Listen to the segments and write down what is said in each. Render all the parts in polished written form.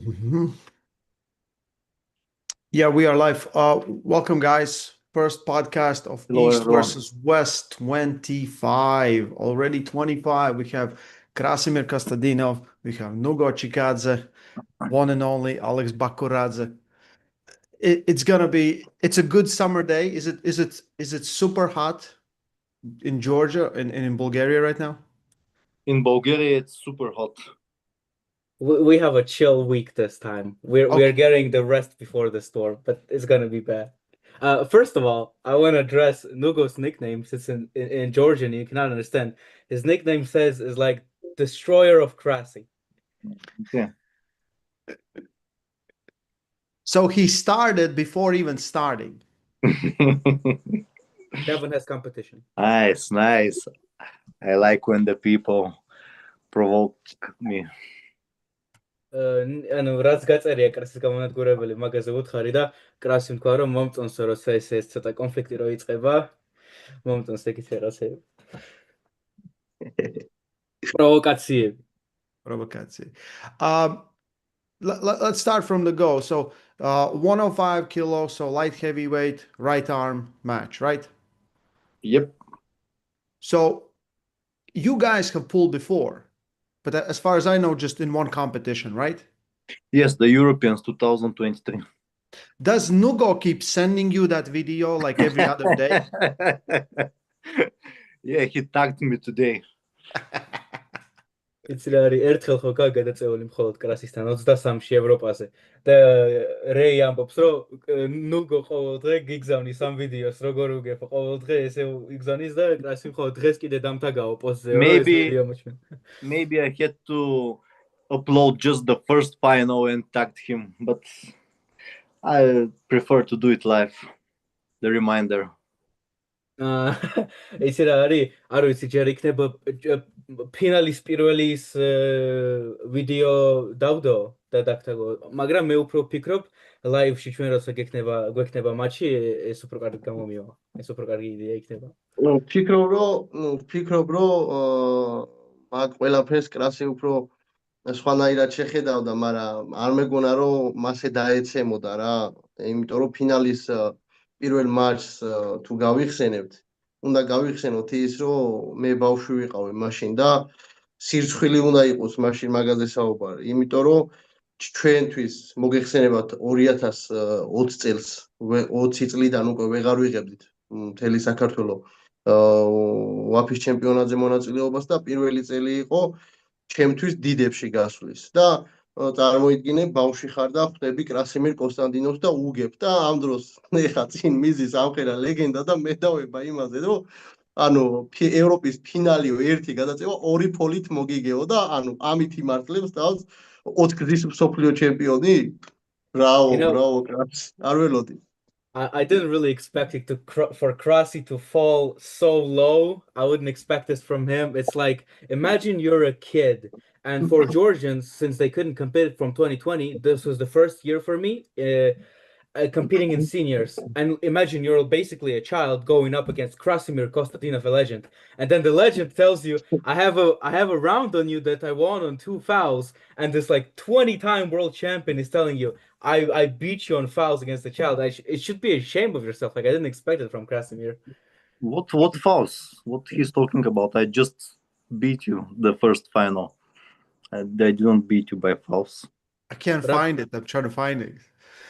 Mhm. Yeah, we are live. Welcome, guys. First podcast of Hello, East everyone. versus West 25. Already 25. We have Krasimir Kostadinov. We have Nugo Chikadze, one and only Alex Bakuradze. It's gonna be. It's a good summer day. Is it super hot in Georgia and in Bulgaria right now? In Bulgaria, it's super hot. We have a chill week this time. We're Okay. getting the rest before the storm, but it's gonna be bad. First of all, I want to address Nugo's nickname since in Georgian you cannot understand. His nickname says is like Destroyer of Krasi. Yeah. So he started before even starting. Kevin has competition. Nice, nice. I like when the people provoke me. ანუ რაც გაწერია კრასის გამონადგურებელი მაგაზე უთხარი და კრასი თქვა რომ მომწონსო როცა ეს ცოტა კონფლიქტი რო იწყება მომწონს ეგეთი რაღაცები პროვოკაციები. Provocație. Um, let's start from the go. So, 105 kilo, so light heavyweight, right arm match, right? Yep. So, you guys have pulled before, but as far as I know, just in one competition, right? Yes, the Europeans 2023. Does Nugo keep sending you that video like every other day? Yeah, he tagged me today. იცი რა არის ერთხელ ხო გადაწეული მხოლოდ კრასისთან 23-ში ევროპაზე და რეი ამბობს რომ ნუგო ყოველ დღე გიგზავნის ამ ვიდეოს როგორ უგებ ყოველ დღე ესე იგზავნის და კრასი მხოლოდ დღეს კიდე დამთაგაო პოსტზე რომ ეს Maybe ვიდეო მოჩვენ. maybe I had to upload just the first final and tagged him, but I prefer to do it live. The reminder. იცი რა არის არ ვიცი ჯერ იქნება ფინალის პირველი ის ვიდეო დავდო და დაგთაგო მაგრამ მე უფრო ვფიქრობ ლაივში ჩვენ როცა გვექნება მატჩი ეს უფრო კარგი გამომივა ეს უფრო კარგი იდეა იქნება ვფიქრობ რომ მაგ ყველაფერს კრასი უფრო სხვანაირად შეხედავდა, მაგრამ არ მეგონა რომ მასე დაეცემოდა რა, იმიტომ რომ ფინალის პირველ მატჩს თუ გავიხსენებთ, უნდა გავიხსენოთ ის, რომ მე ბავშვი ვიყავი მაშინ და სირცხვილი უნდა იყოს მაშინ მაგაზე საუბარი, იმიტომ რომ ჩვენთვის მოგეხსენებათ 2020 წელს 20 წლიდან უკვე ვეღარ ვიღებდით მთელი საქართველოს ვაფის ჩემპიონატზე მონაწილეობას და პირველი წელი იყო ჩემთვის დიდებში გასვლის და წარმოიდგინე ბავშვი ხარ და ხვდები კრასიმირ კოსტანდინოვს და უგებ და ამ დროს ეხა წინ მიზის ამხელა ლეგენდა და მე დავება იმაზე რომ ანუ ევროპის ფინალიო ერთი გადაწევა ორი ფოლით მოგიგეო და ანუ ამით იმართლებს თავს 4 გზის მსოფლიო ჩემპიონი ბრავო კრასი არ ველოდი I didn't really expect it for Krasi to fall so low. I wouldn't expect this from him. It's like imagine you're a kid, and for Georgians, since they couldn't compete from 2020, this was the first year for me competing in seniors. And imagine you're basically a child going up against Krasimir Kostadinov, a legend, and then the legend tells you, "I have a round on you that I won on 2 fouls," and this like 20-time world champion is telling you. I beat you on fouls against the child. It should be ashamed of yourself. Like I didn't expect it from Krasimir. What fouls? What he's talking about? I just beat you the first final. I didn't beat you by fouls. I can't find it. I'm trying to find it.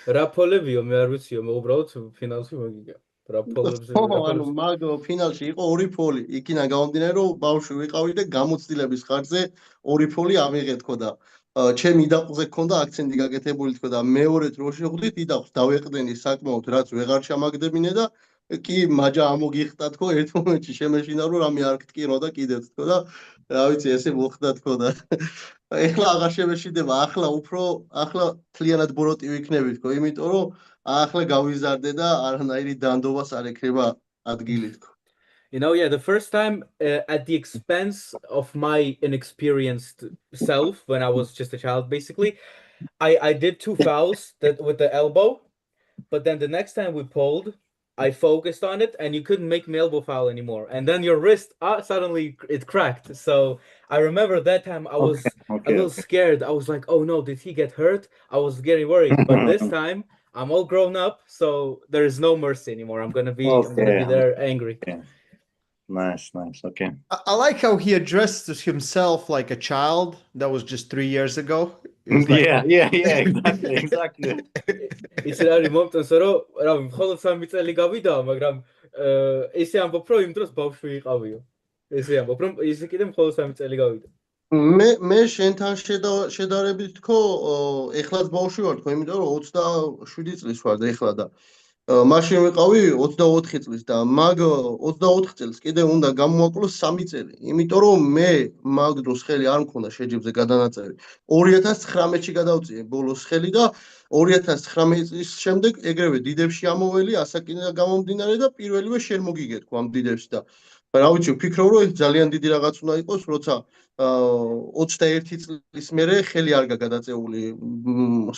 რა ფოლებიო მე არ ვიციო მე უბრალოდ ფინალში მოგიგა რა ფოლებზე ანუ მაგ ფინალში იყო ორი ფოლი იქიდან გამომდინარე რომ ბავშვი ვიყავი და გამოცდილების ხარჯზე ორი ფოლი ამიღე თქო და ჩემი იდაყზე ქონდა აქცენტი გაკეთებული თქო და მეორედ რო შეხვდით იდაყს დავეყდენი საკმაოდ რაც ვეღარ ჩამაგდებინე და კი მაჯა ამოგიხტა თქო ერთ მომენტში შემეშინა რომ რამე არ გტკირო და კიდევ თქო და რა ვიცი ესე მოხდა თქო და ეხლა აღარ შემეშიდება ახლა თლიანად ბოროტი ვიქნები თქო იმიტომ რომ ახლა გავიზარდე და არანაირი დანდობას არ ექნება ადგილი თქო Yeah, the first time at the expense of my inexperienced self when I was just a child, basically, I did 2 fouls that with the elbow, but then the next time we pulled, I focused on it, and you couldn't make me elbow foul anymore. And then your wrist, suddenly it cracked. So I remember that time I was a little scared. I was like, oh no, did he get hurt? I was getting worried. But this time I'm all grown up, so there is no mercy anymore. I'm gonna be there angry. Okay. Nice. Okay. I like how he addressed himself like a child. That was just 3 years ago. It was like, Yeah, exactly. ის რა არის მომწონს რომ რა მხოლოდ 3 წელი გავიდა, მაგრამ ესე ამბობ რომ იმ დროს ბავშვი იყავიო. ესე ამბობ რომ ისე კიდე მხოლოდ 3 წელი გავიდა. მე შენთან შედარებით თქო, ეხლაც ბავშვი ვარ თქო, იმიტომ რომ 27 წლის ვარ და ეხლა და მაშინ ვიყავი 24 წლის და მაგ 24 წელს კიდე უნდა გამოვაკლოს 3 წელი. იმიტომ რომ მე მაგ დროს ხელი არ მქონდა შეჯიბზე გადანაწერი. 2019-ში გადავწიე ბოლოს ხელი და 2019 წლის შემდეგ ეგრევე დიდებში ამოველი, ასაკიდან გამომდინარე და პირველივე შენ მოგიგეთქო ამ დიდებში და რა ვიცი, ვფიქრობ რომ ეს ძალიან დიდი რაღაც უნდა იყოს, როცა 21 წლის მერე ხელი არ გაგადაწეული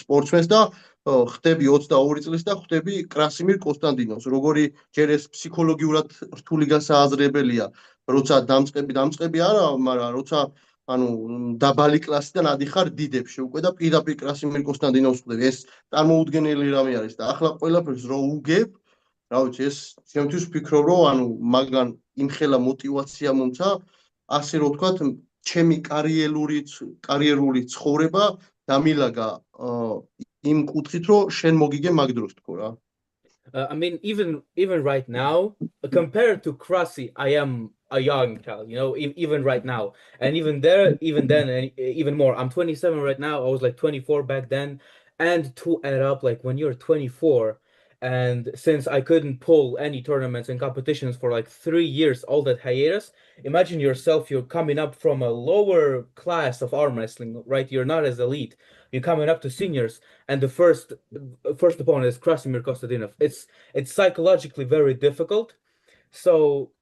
სპორტსმენს და ხდები 22 წლის და ხდები კრასიმირ კოსტანდინოვს, როგორი ჯერ ეს ფსიქოლოგიურად რთული გასააზრებელია, როცა დამწყები არა, მაგრამ როცა ანუ დაბალი კლასიდან ადიხარ დიდებში უკვე და პირდაპირ კრასიმირ კოსტანდინოვს ხდები, ეს წარმოუდგენელი რამე არის და ახლა ყველაფერს რო უგებ, რა ვიცი, ეს შემთხვევით ვფიქრობ რომ ანუ მაგან იმხელა мотиваცია მომცა, ასე რომ ვთქვათ, ჩემი კარიერული ცხოვრება დამილაგა იმ კუთხით, რომ შენ მოგიგე მაგ დროს თქო რა. I mean, even right now, compared to Krasi, I am a young child, you know, even right now. And even then, and even more. I'm 27 right now. I was like 24 back then. And to add up, like when you're 24, and since I couldn't pull any tournaments and competitions for like 3 years, all that hiatus, imagine yourself, you're coming up from a lower class of arm wrestling, right? You're not as elite. You're coming up to seniors, and the first opponent is Krasimir Kostadinov. It's psychologically very difficult. So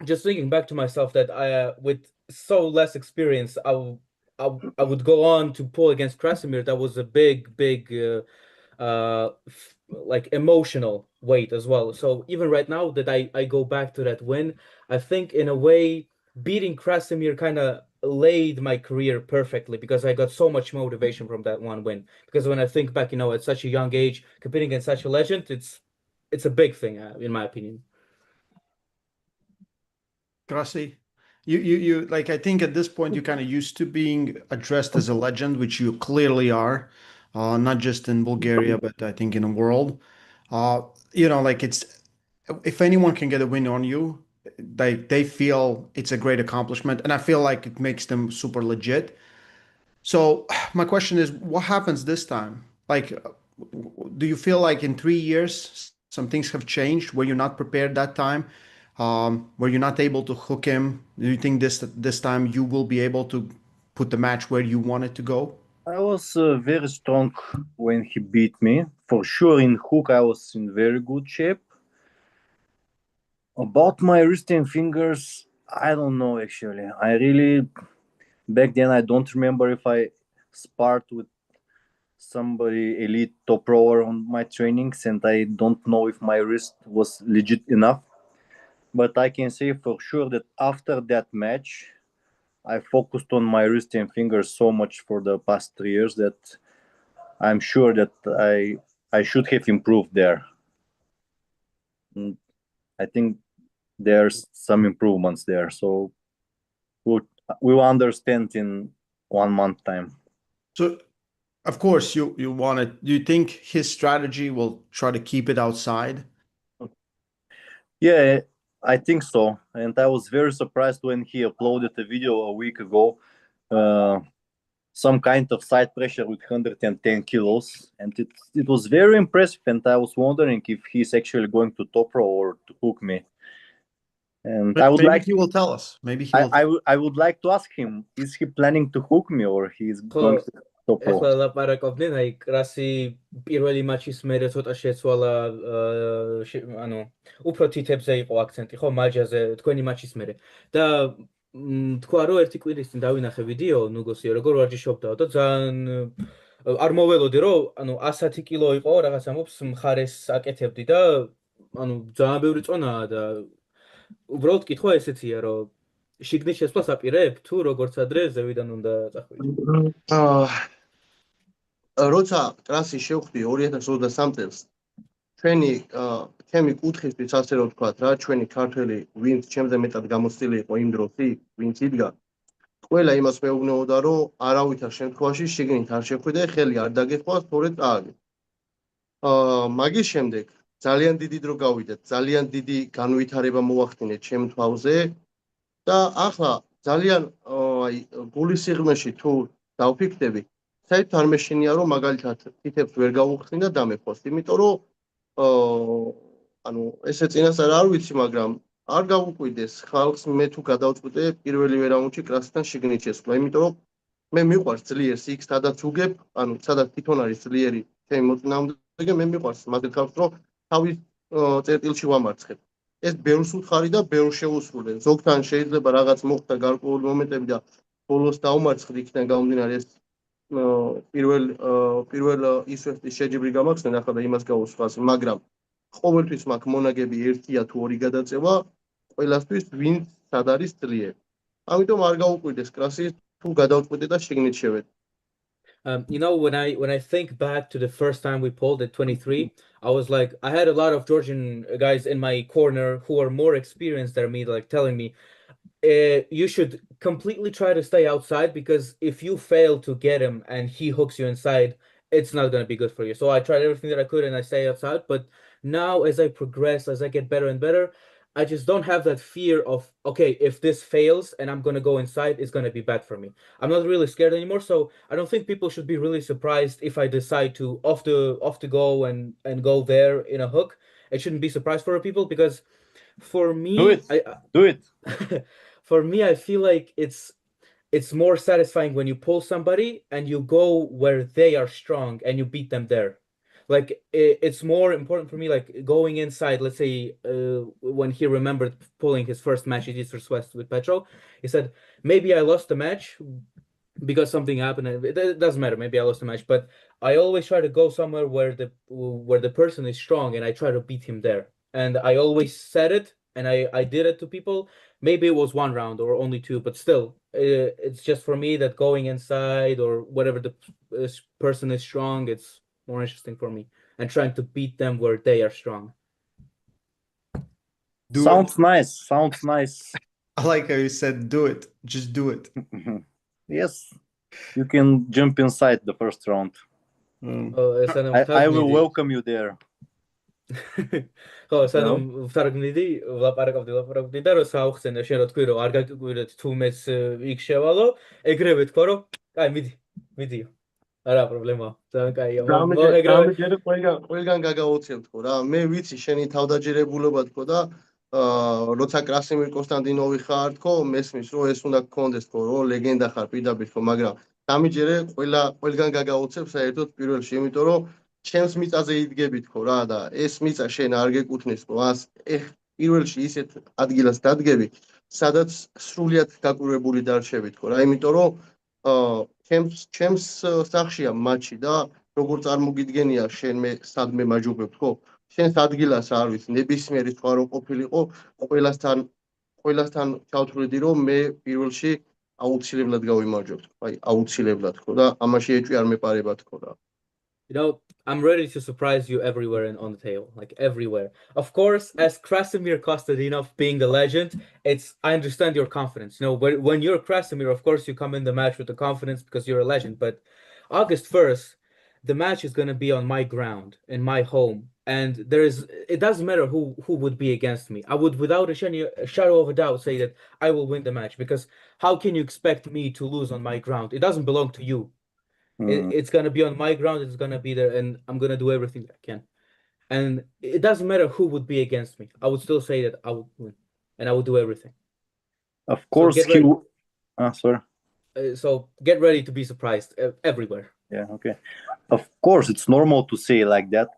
just thinking back to myself that I with so less experience, I would go on to pull against Krasimir. That was a big like emotional weight as well. So even right now that I go back to that win, I think in a way beating Krasimir kind of laid my career perfectly because I got so much motivation from that one win. Because when I think back, you know, at such a young age, competing against such a legend, it's a big thing in my opinion. Krasi, you like, I think at this point you're kind of used to being addressed as a legend, which you clearly are, not just in Bulgaria, but I think in the world. You know, like if anyone can get a win on you, they feel it's a great accomplishment, and I feel like it makes them super legit. So my question is, what happens this time? Like, do you feel like in 3 years some things have changed? Were you not prepared that time? Were you not able to hook him? Do you think this time you will be able to put the match where you want it to go? I was very strong when he beat me. For sure, in hook I was in very good shape. About my wrist and fingers, I don't know actually. I really, back then I don't remember if I sparred with somebody elite top rower on my trainings, and I don't know if my wrist was legit enough. But I can say for sure that after that match, I focused on my wrist and fingers so much for the past 3 years that I'm sure that I should have improved there. And I think there's some improvements there. So we will understand in 1 month time. So, of course, you want to. Do you think his strategy will try to keep it outside? Yeah, I think so. And I was very surprised when he uploaded a video a week ago, some kind of side pressure with 110 kilos. And it was very impressive. And I was wondering if he's actually going to top row or to hook me. And I would Maybe he will tell us. Maybe he will. I would like to ask him, is he planning to hook me or he's going to top row? ეხლა ლაპარაკობდნენ, აი კრასი პირველი მაჩის მერე ცოტა შეცვალა, ანუ უფრო თითებზე იყო აქცენტი, ხო, მაჯაზე თქვენი მაჩის მერე. და თქვა რომ ერთი კვირის წინ დავინახე ვიდეო ნუგოსიო, როგორ ვარჯიშობდაო და ძალიან არ მოველოდი რომ ანუ 110 კილო იყო, რაღაც ამობს მხარეს აკეთებდი და ანუ ძალიან ბევრი წონაა და უბრალოდ კითხვა ესეცია, რომ შიგნით შესვლას აპირებ თუ როგორც ადრე ზევიდან უნდა წახვიდე? როცა ტრასი შევხვდი 2023 წელს, ჩემი კუთხისთვის ასე რომ ვთქვათ რა, ჩვენი ქართველი, ვინც ჩემზე მეტად გამოცდილი იყო იმ დროს, ვინც იდგა, ყველა იმას მეუბნებოდა, რომ არავითარ შემთხვევაში შიგნით არ შეხვიდე, ხელი არ დაგეხვა, სწორედ წააგე. მაგის შემდეგ ძალიან დიდი დრო გავიდეთ, ძალიან დიდი განვითარება მოახდინეთ ჩემ თავზე და ახლა ძალიან გულის სიღრმეში თუ დავფიქრდები, საერთოდ არ მეშინია რომ მაგალითად თითებს ვერ გავუხსნი და დამეხვას, იმიტომ რომ ანუ ესე წინასწარ არ ვიცი, მაგრამ არ გავუკვირდეს ხალხს მე თუ გადავწყვიტე პირველივე რაუნდში კრასთან შიგნით შესვლა, იმიტომ რომ მე მიყვარს ძლიერს იქ სადაც უგებ, ანუ სადაც თვითონ არის ძლიერი ჩემი მოწინააღმდეგე, მე მიყვარს მაგ ხალხს რომ თავის წერტილში ვამარცხებ. ეს ბევრს უთხარი და ბევრს შეუსრულე. ზოგთან შეიძლება რაღაც მოხდა გარკვეული მომენტები და ბოლოს დაუმარცხდი იქიდან გამომდინარე ეს პირველ ისვეთის შეჯიბრი გამახსენე, ახლა და იმას გავუსვას, მაგრამ ყოველთვის მაქვს მონაგები ერთია თუ ორი გადაწევა, ყველასთვის ვინც სად არის ძლიერი. ამიტომ არ გავუკვირდეს კრასი თუ გადავწყვიტე და შიგნით შევედი. You know, when I think back to the first time we pulled at 23, I was like, I had a lot of Georgian guys in my corner who are more experienced than me, like telling me, you should completely try to stay outside because if you fail to get him and he hooks you inside, it's not going to be good for you. So I tried everything that I could and I stay outside. But now as I progress, as I get better and better, I just don't have that fear of, okay, if this fails and I'm going to go inside, it's going to be bad for me. I'm not really scared anymore. So I don't think people should be really surprised if I decide to off the go and go there in a hook. It shouldn't be surprised for people because for me, do it. For me, I feel like it's more satisfying when you pull somebody and you go where they are strong and you beat them there. Like it's more important for me, like going inside. Let's say when he remembered pulling his first match at East vs West with Petro, he said maybe I lost the match because something happened. It doesn't matter. Maybe I lost the match, but I always try to go somewhere where the person is strong and I try to beat him there. And I always said it, and I did it to people. Maybe it was one round or only two, but still, it's just for me that going inside or whatever the person is strong, it's more interesting for me, and trying to beat them where they are strong. Sounds nice. I like how you said, do it. Just do it. Yes, you can jump inside the first round. I will welcome you there. ხო, სანამ ვთარგმნიდი, ვლაპარაკობდი და რომ საუხსენე შენ რო თქვი რომ არ გაგიკვირეთ თუ მეც იქ შევალო, ეგრევე თქვა რომ კაი მიდიო. არა პრობლემაა. ძალიან კაია. გამიჯერე ყველგან გაგაოცებ თქო რა. მე ვიცი შენი თავდაჯერებულობა თქო და როცა კრასიმირ კოსტანდინოვი ხარ თქო, მესმის რომ ეს უნდა გქონდეს თქო, რომ ლეგენდა ხარ პირდაპირ თქო, მაგრამ გამიჯერე ყველგან გაგაოცებ საერთოდ პირველში, იმიტომ რომ ჩემს მიწაზე იდგები თქო რა და ეს მიწა შენ არ გეკუთვნის თქო, პირველში ისეთ ადგილას დადგები, სადაც სრულიად გაკვირვებული დარჩები თქო რა, იმიტომ რომ ჩემს სახშია მატჩი და როგორ წარმოგიდგენია შენ მე სადმე მაჯობებ თქო, შენს ადგილას არ ვიცი, ნებისმიერი სხვა რო ყოფილიყო, ყველასთან ჩავთვლიდი რომ მე პირველში აუცილებლად გავიმარჯვებ თქო, აი აუცილებლად თქო და ამაში ეჭვი არ მეპარება თქო რა. You know, I'm ready to surprise you everywhere on the table, like everywhere. Of course, as Krasimir Kostadinov being a legend, I understand your confidence. You know, when you're Krasimir, of course, you come in the match with the confidence because you're a legend. But August 1st, the match is going to be on my ground, in my home. And it doesn't matter who would be against me. I would, without a shadow of a doubt, say that I will win the match, because how can you expect me to lose on my ground? It doesn't belong to you. It's going to be on my ground. It's going to be there, and I'm going to do everything I can. And it doesn't matter who would be against me. I would still say that I would win, and I would do everything. Of course, sorry. So get ready to be surprised everywhere. Yeah, okay. Of course, it's normal to say like that.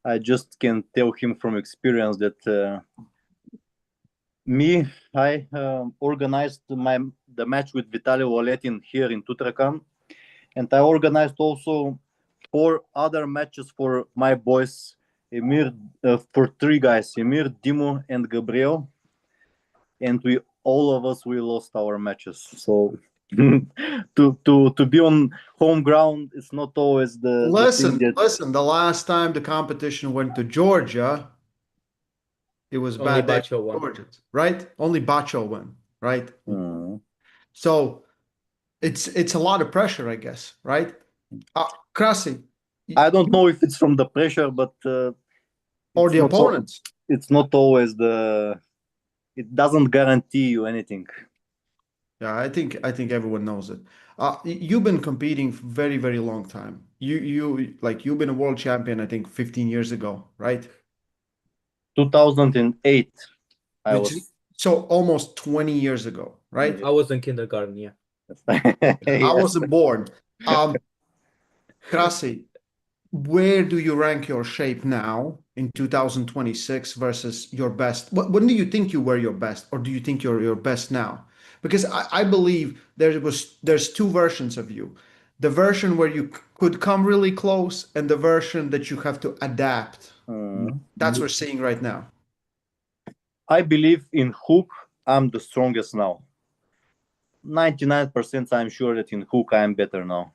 I just can tell him from experience that I organized the match with Vitaly Loletin here in Tutrakan. And I organized also 4 other matches for my boys Emir, for three guys, Emir, Dimo, and Gabriel, and all of us we lost our matches. So to be on home ground, it's not always the thing that. Listen. The last time the competition went to Georgia, it was Only bad day Bacho for won. Georgians, right? Only Bacho won, right? Mm. So it's a lot of pressure, I guess, right? Krasi, I don't know if it's from the pressure, but or it's the not opponents. it's not always it doesn't guarantee you anything. Yeah, I think everyone knows it. You've been competing for very, very long time. You've been a world champion, I think 15 years ago, right? 2008, I Which was. so almost 20 years ago, right? I was in kindergarten, yeah. I Yes. wasn't born. Krasi, where do you rank your shape now in 2026 versus your best? When do you think you were your best, or do you think you're your best now? Because I believe there's two versions of you. The version where you could come really close, and the version that you have to adapt. That's what we're seeing right now. I believe in hook, I'm the strongest now. 99% I'm sure that in hook I'm better now.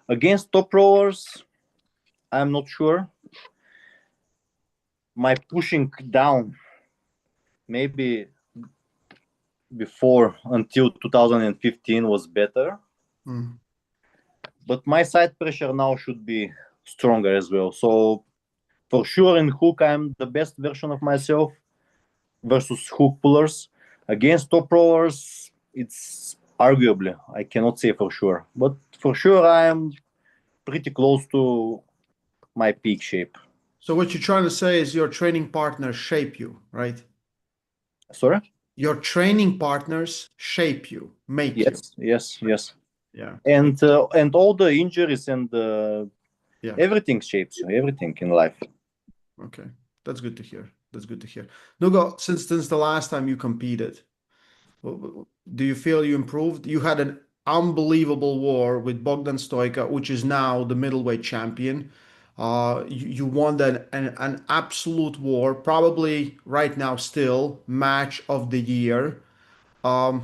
Against top rowers, I'm not sure. My pushing down, maybe before until 2015 was better. Mm. But my side pressure now should be stronger as well. So for sure in hook, I'm the best version of myself versus hook pullers. Against top rowers, it's arguably, I cannot say for sure. But for sure, I'm pretty close to my peak shape. So what you're trying to say is your training partners shape you, right? Sorry? Your training partners shape you, make you. Yes. Yeah. And all the injuries and Yeah. everything shapes you, everything in life. Okay. That's good to hear. Nugo, since the last time you competed, do you feel you improved? You had an unbelievable war with Bogdan Stoica, which is now the middleweight champion. You won an absolute war, probably right now still match of the year. How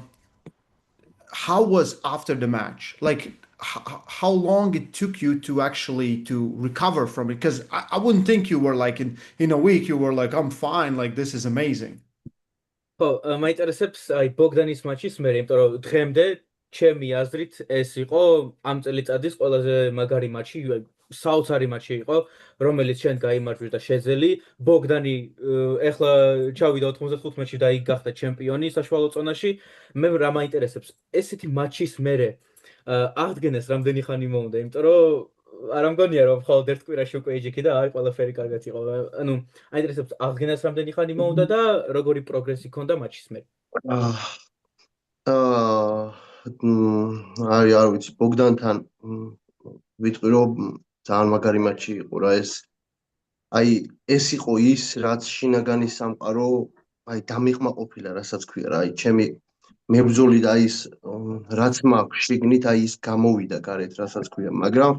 was after the match? Like how long it took you to actually to recover from it? Because I wouldn't think you were like in a week you were like I'm fine, like this is amazing. ხო, მაინტერესებს აი ბოგდანის მატჩის მერე, იმიტომ რომ დღემდე ჩემი აზრით ეს იყო ამ წელიწადის ყველაზე მაგარი მატჩი, საოცარი მატჩი იყო, რომელიც შენ გაიმარჯვე და შეძელი. ბოგდანი ეხლა ჩავიდა 95-ში და იქ გახდა ჩემპიონი საშუალო წონაში. მე რა მაინტერესებს, ესეთი მატჩის მერე აღდგენას რამდენი ხანი მოუნდა, იმიტომ რომ არ ამგონია რომ მხოლოდ ერთ კვირაში უკვე ეჯექი და აი ყველაფერი კარგად იყო. ანუ აინტერესებს აღდგენას რამდენი ხანი მოუნდა და როგორი პროგრესი ქონდა მატჩის მერე. არ ვიცი, ბოგდანთან ვიტყვი რომ ძალიან მაგარი მატჩი იყო რა ეს. აი ეს იყო ის რაც შინაგანი სამყარო აი დამიყმა ყოფილა, რასაც ქვია რა, აი ჩემი მებრძოლი და ის რაც მაქვს შიგნით აი ის გამოვიდა გარეთ, რასაც ქვია, მაგრამ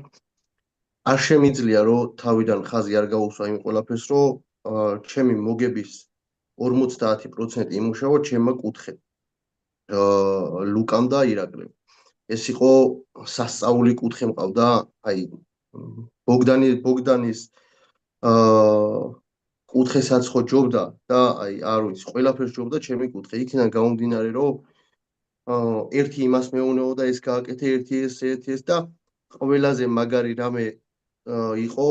არ შემიძლია რომ თავიდან ხაზი არ გაუსვა იმ ყველაფერს რომ ჩემი მოგების 50% იმუშავა ჩემმა კუთხე ლუკამ და ირაკლემ. ეს იყო სასწაული კუთხე მყავდა, აი ბოგდანის კუთხესაც ხო ჯობდა და აი არ ვიცი, ყველაფერს ჯობდა ჩემი კუთხე. იქიდან გამომდინარე რომ ერთი იმას მეუნეოდა ეს გააკეთე, ერთი ეს და ყველაზე მაგარი რამე იყო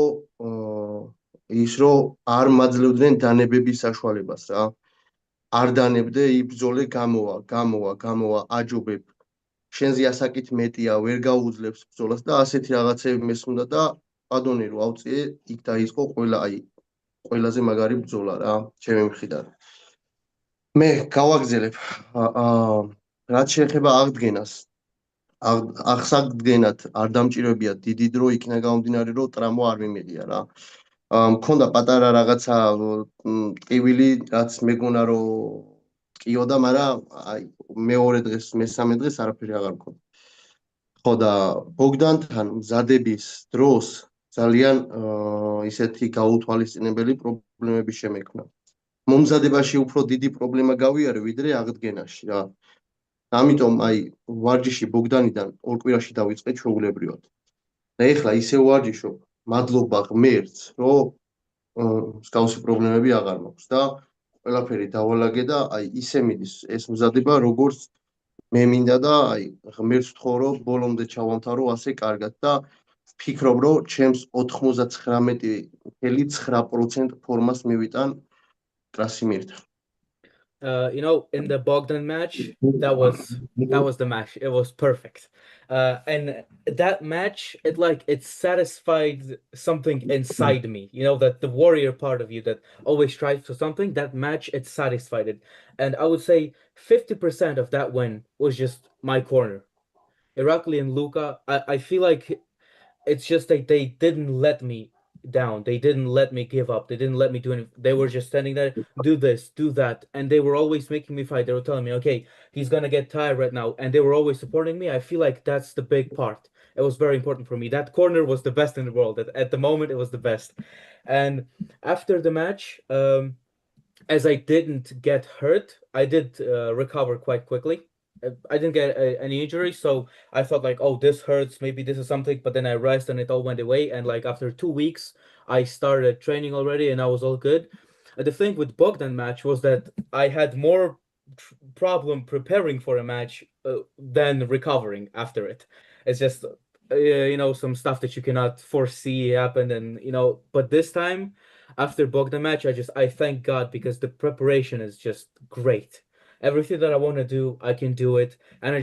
ის რომ არ მაძლევდნენ დანებების საშუალებას რა. არ დანებდე, იბრძოლე, გამოვა, აჯობებ. შენზე ასაკით მეტია, ვერ გაუძლებს ბრძოლას და ასეთი რაღაცები მესმოდა და პადონი რო ავწიე, იქ დაიწყო ყველაზე მაგარი ბრძოლა რა, ჩემი მხრიდან. მე გავაგზელებ რაც შეეხება აღდგენას. აღსადგენად არ დამჭირებია დიდი დრო, იქნა გამომდინარე რომ ტრამვა არ მიმიღია რა. მქონდა პატარა რაღაცა ტკივილი, რაც მეგონა რომ ტკიოდა, მაგრამ აი მეორე დღეს, მესამე დღეს არაფერი აღარ მქონდა. ხო და ბოგდანთან მზადების დროს ძალიან ისეთი გაუთვალისწინებელი პრობლემები შემექმნა. მომზადებაში უფრო დიდი პრობლემა გავიარე ვიდრე აღდგენაში რა. ამიტომ აი ვარჯიში ბოგდანიდან ორ კვირაში დავიწყე ჩვეულებრივად. და ეხლა ისე ვარჯიშობ, მადლობა ღმერთს, რომ მსგავსი პრობლემები აღარ მაქვს და ყველაფერი დავალაგე და აი ისე მიდის ეს მზადება, როგორც მე მინდა და აი ღმერთს ვთხოვ, რომ ბოლომდე ჩავამთავრო ასე კარგად და ვფიქრობ, რომ ჩემს 99.9% ფორმას მივიტან Krasimir. In the Bogdan match, that was the match. It was perfect. And that match, it satisfied something inside me. That the warrior part of you that always strives for something, that match, it satisfied it. And I would say 50% of that win was just my corner. Irakli and Luka, I feel like it's just like they didn't let me down. They didn't let me give up. They didn't let me do anything. They were just standing there, do this, do that. And they were always making me fight. They were telling me, okay, he's gonna get tired right now. And they were always supporting me. I feel like that's the big part. It was very important for me. That corner was the best in the world. At the moment, it was the best. And after the match, as I didn't get hurt, I did recover quite quickly. I didn't get any injury, so I thought like, oh, this hurts, maybe this is something, but then I rest and it all went away. And like after 2 weeks, I started training already and I was all good. The thing with Bogdan match was that I had more problem preparing for a match than recovering after it. It's just some stuff that you cannot foresee happened, and but this time after Bogdan match, I thank God because the preparation is just great. Everything that I want to do, I can do it. And I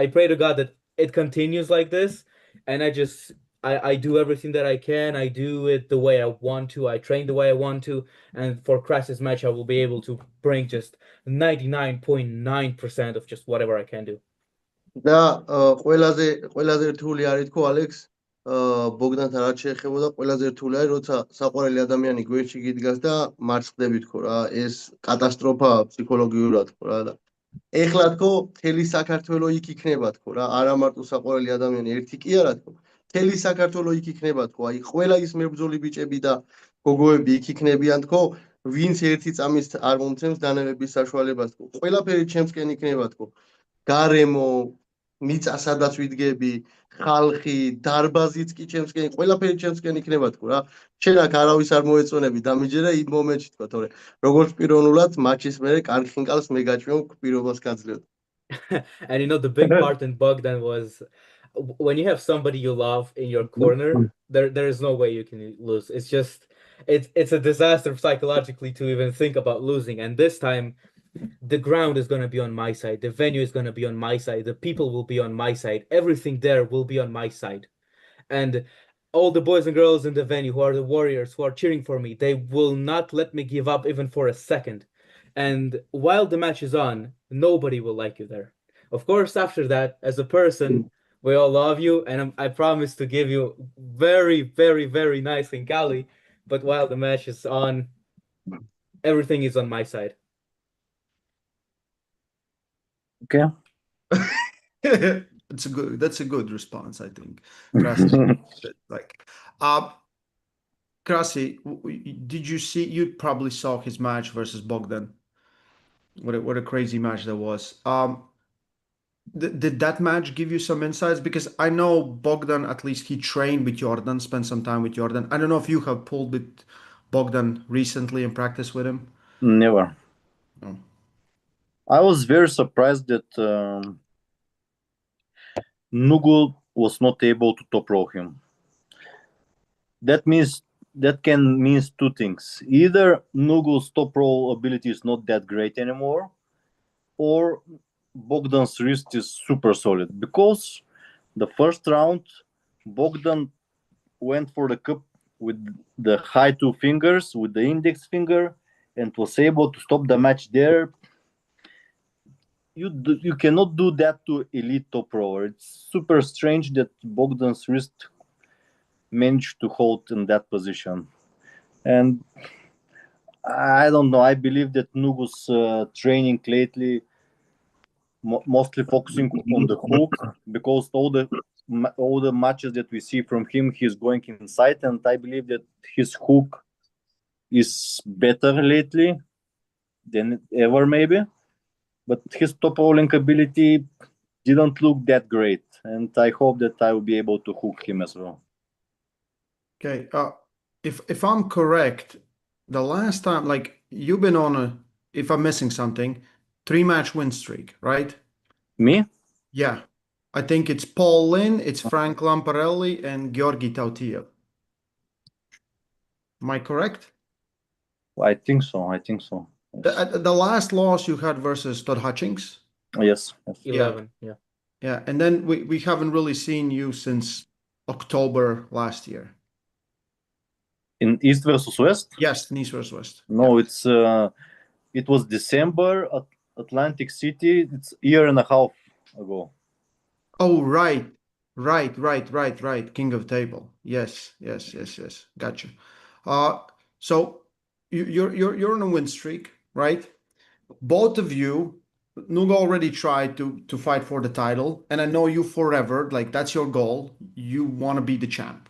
pray to God that it continues like this. And I do everything that I can. I do it the way I want to. I train the way I want to. And for Kras's match, I will be able to bring just 99.9% of just whatever I can do. და ყველაზე რთული არის თქო ალექს ბოგდანთან რაც შეეხებოდა ყველაზე რთული არის როცა საყვარელი ადამიანი გვერდში გიდგას და მარცხდები თქო რა ეს კატასტროფაა ფსიქოლოგიურად თქო რა და ეხლა თქო მთელი საქართველოს იქ იქნება თქო რა არა მარტო საყვარელი ადამიანი ერთი კი არა თქო მთელი საქართველოს იქ იქნება თქო აი ყველა ის მებრძოლი ბიჭები და გოგოები იქ იქნებიან თქო ვინც ერთი წამის არ მომცემს დანებების საშუალებას თქო ყველაფერი ჩემსკენ იქნება თქო გარემო მიწა სადაც ვიდგები ხალხი დარბაზიც კი ჩემსკენ ყველაფერი ჩემსკენ იქნება თქო რა შენ აქ არავის არ მოეწონები დამიჯერა იმ მომენტში თქო თორე როგორც პიროვნულად მატჩის მერე კარგი ხინკალს მე გაჭვიო პირობას გაძლევ And the big part in Bogdan was when you have somebody you love in your corner, there is no way you can lose. It's just it's a disaster psychologically to even think about losing. And this time the ground is going to be on my side. The venue is going to be on my side. The people will be on my side. Everything there will be on my side. And all the boys and girls in the venue who are the warriors, who are cheering for me, they will not let me give up even for a second. And while the match is on, nobody will like you there. Of course, after that, as a person, we all love you. And I promise to give you very, very, very nice in Cali. But while the match is on, everything is on my side. Okay. That's a good response, I think. Krasi, Krasi, did you see? You probably saw his match versus Bogdan. What a crazy match that was. Did that match give you some insights? Because I know Bogdan, at least he trained with Jordan, spent some time with Jordan. I don't know if you have pulled with Bogdan recently and practiced with him. Never. No. I was very surprised that Nugo was not able to top row him. That can mean two things. Either Nugo's top row ability is not that great anymore, or Bogdan's wrist is super solid. Because the first round, Bogdan went for the cup with the high two fingers, with the index finger, and was able to stop the match there. You cannot do that to elite top rower. It's super strange that Bogdan's wrist managed to hold in that position. And I don't know. I believe that Nugo's training lately mostly focusing on the hook, because all the all the matches that we see from him, he's going inside, and I believe that his hook is better lately than ever, maybe. But his top rolling ability didn't look that great, and I hope that I will be able to hook him as well. Okay. If I'm correct, the last time, like you've been on a, if I'm missing something, 3-match win streak, right? Me? Yeah. I think it's Paul Lynn, it's Frank Lamparelli, and Georgi Tautiev. Am I correct? I think so. Yes. The last loss you had versus Todd Hutchings? Yes. 11. Yeah. Yeah. And then we haven't really seen you since October last year. In East versus West? Yes, East versus West. No, Yeah. it was December at Atlantic City. It's a year and a half ago. Oh, right. King of Table. Yes. Gotcha. So you're on a win streak, right? Both of you, Nugo already tried to fight for the title, and I know you forever, like that's your goal. You want to be the champ.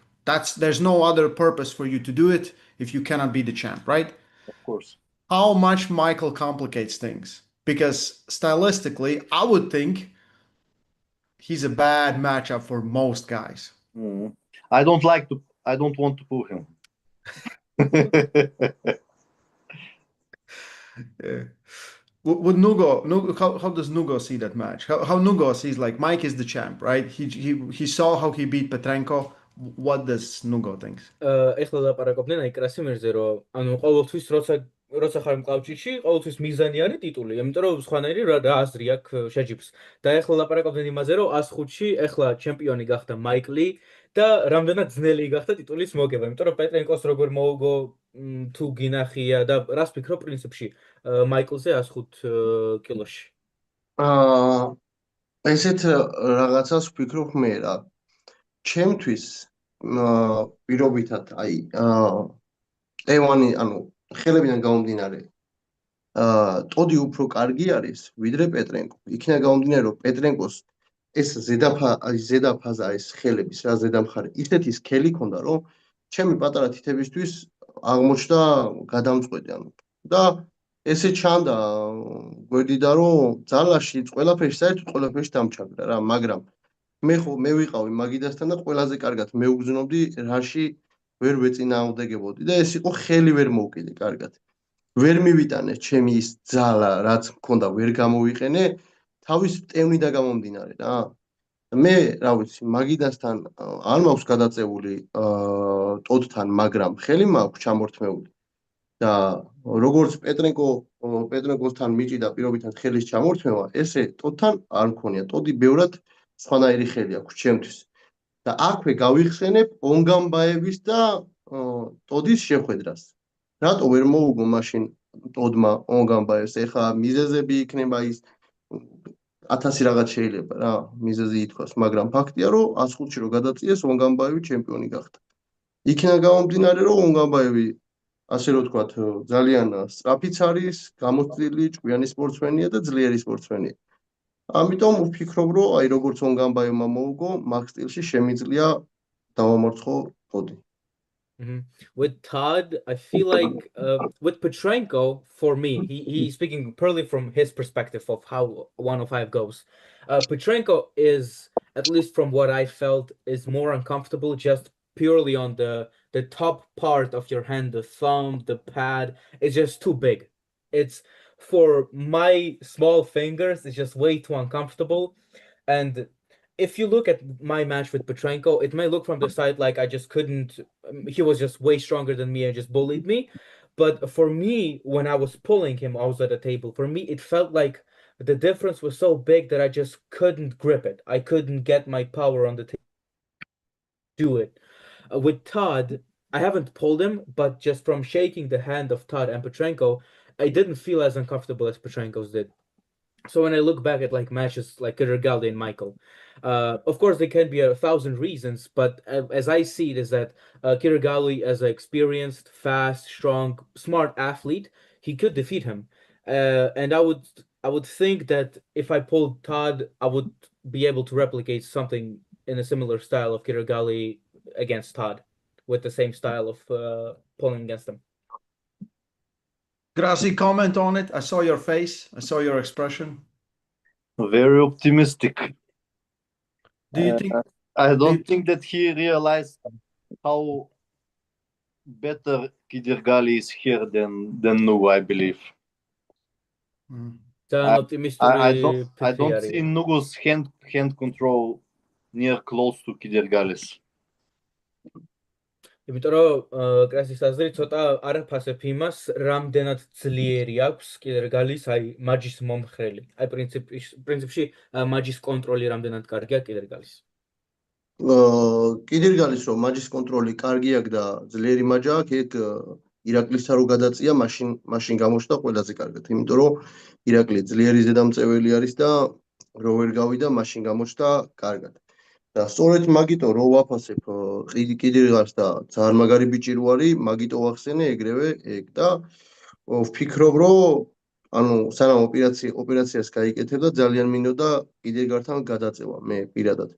There's no other purpose for you to do it if you cannot be the champ, right? Of course. How much Michael complicates things? Because stylistically, I would think he's a bad matchup for most guys. I don't want to pull him. Yeah. With Nugo, how does Nugo see that match? How Nugo sees, like, Mike is the champ, right? He saw how he beat Petrenko. What does Nugo think? ეხლა ლაპარაკობდნენ აი კრასიმერზე, რომ ანუ ყოველთვის როცა ხარ მკლავჭიდში, ყოველთვის მიზანი არის ტიტული, იმიტომ რომ სხვანაირი რა აზრი აქვს შეჯიბს. და ეხლა ლაპარაკობდნენ იმაზე, რომ 105-ში ეხლა ჩემპიონი გახდა მაიკლი და რამდენად ძნელი გახდა ტიტულის მოგება, იმიტომ რომ პეტრენკოს როგორ მოუგო თუ გინახია და რას ფიქრობ პრინციპში მაიკლზე 105 კილოში? ესეთ რაღაცას ვფიქრობ მე რა. ჩემთვის პირობითად აი ევანი ანუ ხელებიდან გამომდინარე ტოდი უფრო კარგი არის ვიდრე პეტრენკო. იქიდან გამომდინარე რომ პეტრენკოს ეს ზედაფაზა ეს ხელების რა ზედამხარი ისეთი სქელი ქონდა რომ ჩემი პატარა თითებისთვის აღმოჩნდა გადამწყვეტი ანუ და ესე ჩანდა გვერდიდან რომ ძალაში ყველაფერში საერთოდ ყველაფერში დამჩაგდა რა მაგრამ მე ვიყავი მაგიდასთან და ყველაზე კარგად მეუგზნობდი რაში ვერ ვეწინააღმდეგებოდი და ეს იყო ხელი ვერ მოვკიდე კარგად ვერ მივიტანე ჩემი ის ძალა რაც მქონდა ვერ გამოვიყენე თავის მტევნიდან გამომდინარე რა მე რა ვიცი მაგიდასთან არ მაქვს გადაწეული ტოდთან მაგრამ ხელი მაქვს ჩამორთმეული და როგორც პეტრენკოსთან მიჭიდა პირობითად ხელის ჩამორთმევა ესე ტოდთან არ მქონია ტოდი ბევრად სხვანაირი ხელი აქვს ჩემთვის და აქვე გავიხსენებ ონგამბაევის და ტოდის შეხვედრას რატო ვერ მოუგო მაშინ ტოდმა ონგამბაევს ეხა მიზეზები იქნება ის 1000 რაღაც შეიძლება რა მიზეზი ითქვას მაგრამ ფაქტია რომ 105-ში რო გადაწიეს ონგამბაევი ჩემპიონი გახდა იქიდან გამომდინარე რომ ონგამბაევი ასე რომ ვთქვათ ძალიან სწრაფიც არის გამოცდილი ჭკვიანი სპორტსმენია და ძლიერი სპორტსმენია ამიტომ ვფიქრობ რომ აი როგორც ონგამბაევმა მოუგო მაგ სტილში შემიძლია დავამარცხო ტოდი With Todd, I feel like with Petrenko, for me, he's speaking purely from his perspective of how 105 goes. Petrenko is, at least from what I felt, is more uncomfortable just purely on the top part of your hand, the thumb, the pad. It's just too big. It's for my small fingers, it's just way too uncomfortable. And if you look at my match with Petrenko, it may look from the side like I just couldn't, he was just way stronger than me and just bullied me. But for me, when I was pulling him, I was at the table. For me, it felt like the difference was so big that I just couldn't grip it. I couldn't get my power on the table to do it. With Todd, I haven't pulled him, but just from shaking the hand of Todd and Petrenko, I didn't feel as uncomfortable as Petrenko's did. So when I look back at like matches like Kirigaldi and Michael, of course there can be 1,000 reasons, but as I see it is that Kirigaldi, as an experienced, fast, strong, smart athlete, he could defeat him. And I would think that if I pulled Todd, I would be able to replicate something in a similar style of Kirigali against Todd, with the same style of pulling against him. Grassi, comment on it. I saw your face. I saw your expression. Very optimistic. Do you think? I don't think that he realized how better Kidurgali is here than Nugo, I believe. Sen I don't see Nugo's hand control near close to Kidurgali's. იმიტომ რომ კრასის აზრით ცოტა არ აფასებ იმას, რამდენად ძლიერი აქვს კიდერგალის აი მაჯის მომხრელი. აი პრინციპში მაჯის კონტროლი რამდენად კარგია კიდერგალის. კიდერგალის რომ მაჯის კონტროლი კარგი აქვს და ძლიერი მაჯა აქვს, ეგ ირაკლისა რო გადაწია, მაშინ გამოჩნდა ყველაზე კარგად. იმიტომ რომ ირაკლი ძლიერი ზედამწეველი არის და რო ვერ გავიდა, მაშინ გამოჩნდა კარგად. და სწორედ მაგიტო რო ვაფასებ კიდერგალს და ძალიან მაგარი ბიჭი რო არის, მაგიტო ვახსენე ეგრევე ეგ და ვფიქრობ რომ ანუ სანამ ოპერაციას გაიკეთებდა ძალიან მინდოდა კიდერგალთან გადაწევა მე პირადად.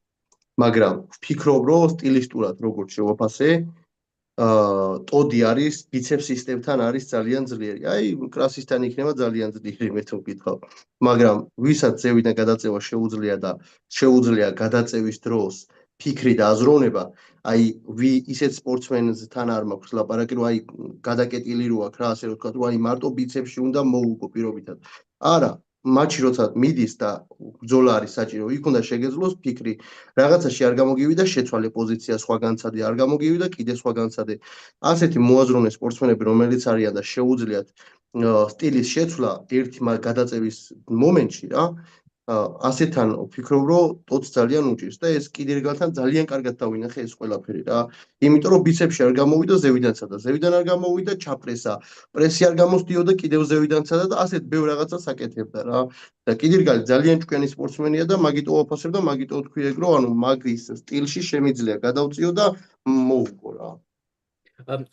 მაგრამ ვფიქრობ რომ სტილისტურად როგორც შევაფასე ტოდი არის ბიცეპს სისტემთან არის ძალიან ძლიერი. აი კრასისთან იქნება ძალიან ძლიერი მე თუ ვკითხავ. მაგრამ ვისაც ზევიდან გადაწევა შეუძლია გადაწევის დროს ფიქრი და აზროვნება, აი ისეთ სპორტსმენთან არ მაქვს ლაპარაკი, რომ აი გადაკეტილი რო აქვს რა, ასე რომ ვთქვა, რომ აი მარტო ბიცეპსში უნდა მოუგო პირობითად. არა, მატჩი როცა მიდის და ბრძოლა არის საჭირო, იქ უნდა შეგეძლოს ფიქრი. რაღაცაში არ გამოგივიდა შეცვალე პოზიცია სხვა განცადე, არ გამოგივიდა კიდე სხვა განცადე. ასეთი მოაზროვნე სპორტსმენები, რომელიც არიან და შეუძლიათ სტილის შეცვლა ერთი გადაწევის მომენტში რა, ასეთან ვფიქრობ, რომ ტოტს ძალიან უჭირს და ეს კიდერგალთან ძალიან კარგად დავინახე ეს ყველაფერი რა. იმიტომ რომ ბიცეპსში არ გამოვიდა ზევიდანსა და ზევიდან არ გამოვიდა ჩაპრესა, პრესი არ გამოსდიოდა კიდევ ზევიდანსა და ასეთ ბევრ რაღაცას აკეთებდა რა. და კიდერგალი ძალიან ჭკვიანი სპორტსმენია და მაგიტო ვაფასებ და მაგიტო ვთქვი ეგ რომ ანუ მაგის სტილში შემიძლია გადავწიო და მოვუყო რა.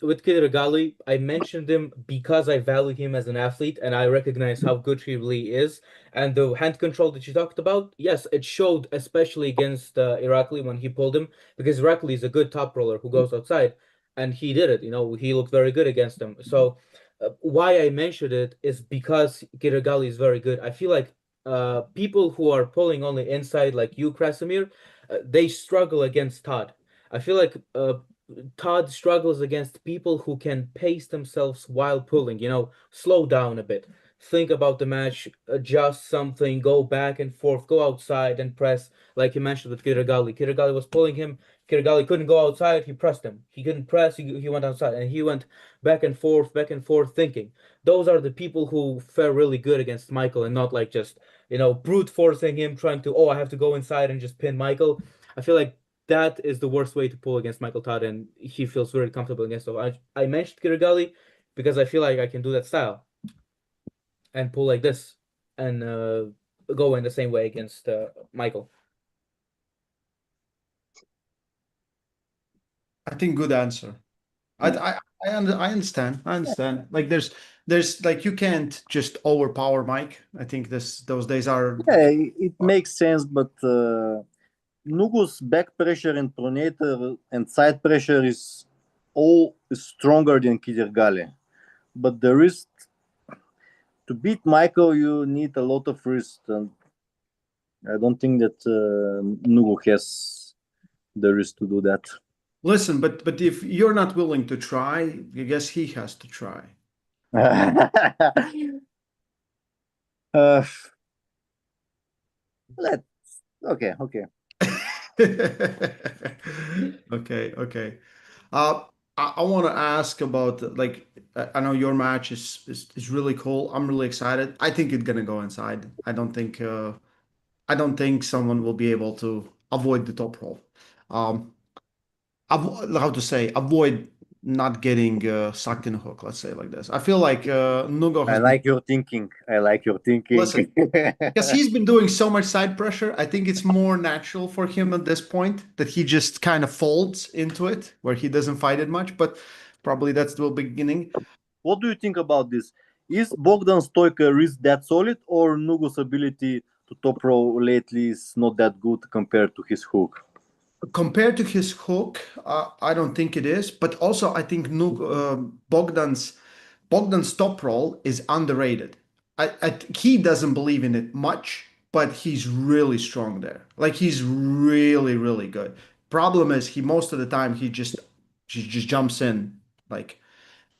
With Kidurgali, I mentioned him because I value him as an athlete and I recognize how good he really is. And the hand control that you talked about, yes, it showed, especially against Irakli when he pulled him, because Irakli is a good top roller who goes outside, and he did it. You know, he looked very good against him. So why I mentioned it is because Kidurgali is very good. I feel like people who are pulling only inside, like you, Krasimir, they struggle against Todd. I feel like Todd struggles against people who can pace themselves while pulling, you know, slow down a bit, think about the match, adjust something, go back and forth, go outside and press, like you mentioned with Kirigali. Kirigali was pulling him. Kirigali couldn't go outside. He pressed him. He couldn't press. He went outside, and he went back and forth, thinking. Those are the people who fare really good against Michael, and not like just, you know, brute forcing him, trying to, oh, I have to go inside and just pin Michael. I feel like that is the worst way to pull against Michael Todd, and he feels very comfortable against him. I mentioned Kirigali because I feel like I can do that style and pull like this and go in the same way against Michael. I think good answer. I understand. I understand. Like there's like you can't just overpower Mike. I think those days are. Yeah, it makes sense, but Nugo's back pressure and pronator and side pressure is all stronger than Kidurgali. But the wrist, to beat Michael, you need a lot of wrist. And I don't think that Nugo has the wrist to do that. Listen, but if you're not willing to try, I guess he has to try. Okay. Okay. I want to ask about like I know your match is really cool. I'm really excited. I think it's gonna go inside. I don't think someone will be able to avoid the top roll. How to say avoid not getting sucked in a hook. Let's say like this. I feel like Nugo. I like your thinking. Listen, because he's been doing so much side pressure, I think it's more natural for him at this point that he just kind of folds into it, where he doesn't fight it much. But probably that's the beginning. What do you think about this? Is Bogdan's Stoica wrist that solid, or Nugo's ability to top roll lately is not that good compared to his hook? Compared to his hook, I don't think it is. But also, I think Bogdan's top roll is underrated. He doesn't believe in it much, but he's really strong there. Like he's really, really good. Problem is, he most of the time he just jumps in like,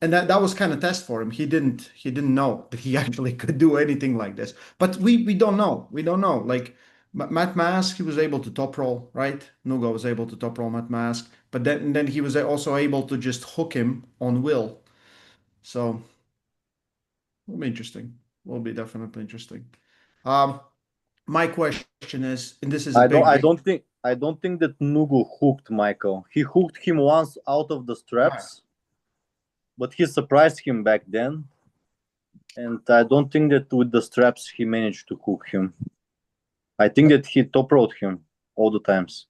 and that was kind of test for him. He didn't know that he actually could do anything like this. But we don't know. We don't know. Like Matt Mask, he was able to top roll, right? Nugo was able to top roll Matt Mask, but then he was also able to just hook him on will. So it'll be interesting. Will be definitely interesting. Um, my question is, and this is a big. I don't think that Nugo hooked Michael. He hooked him once out of the straps, but he surprised him back then. And I don't think that with the straps he managed to hook him. I think that he top rolled him all the times.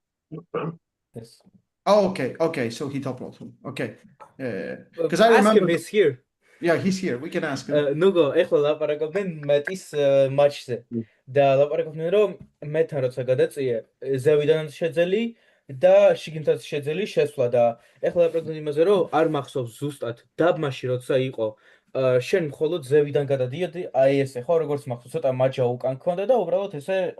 Yes. Oh, okay. So he top rolled him. Okay, yeah. Because Ask I remember. him, he's here. Yeah, he's here. We can ask him. Nugo, ეხლა ლაპარაკობდნენ მეტის მატჩზე და ლაპარაკობდნენ რომ მეთან როცა გადაწია ზევიდანაც შეძელი და შიგნითაც შეძელი შესვლა და ეხლა ლაპარაკობდნენ იმაზე რომ არ მახსოვს ზუსტად დაბმაში როცა იყო შენ მხოლოდ ზევიდან გადადიოდი აი ესე ხო როგორც მახსოვს ცოტა მაჯა უკან ქონდა და უბრალოდ ესე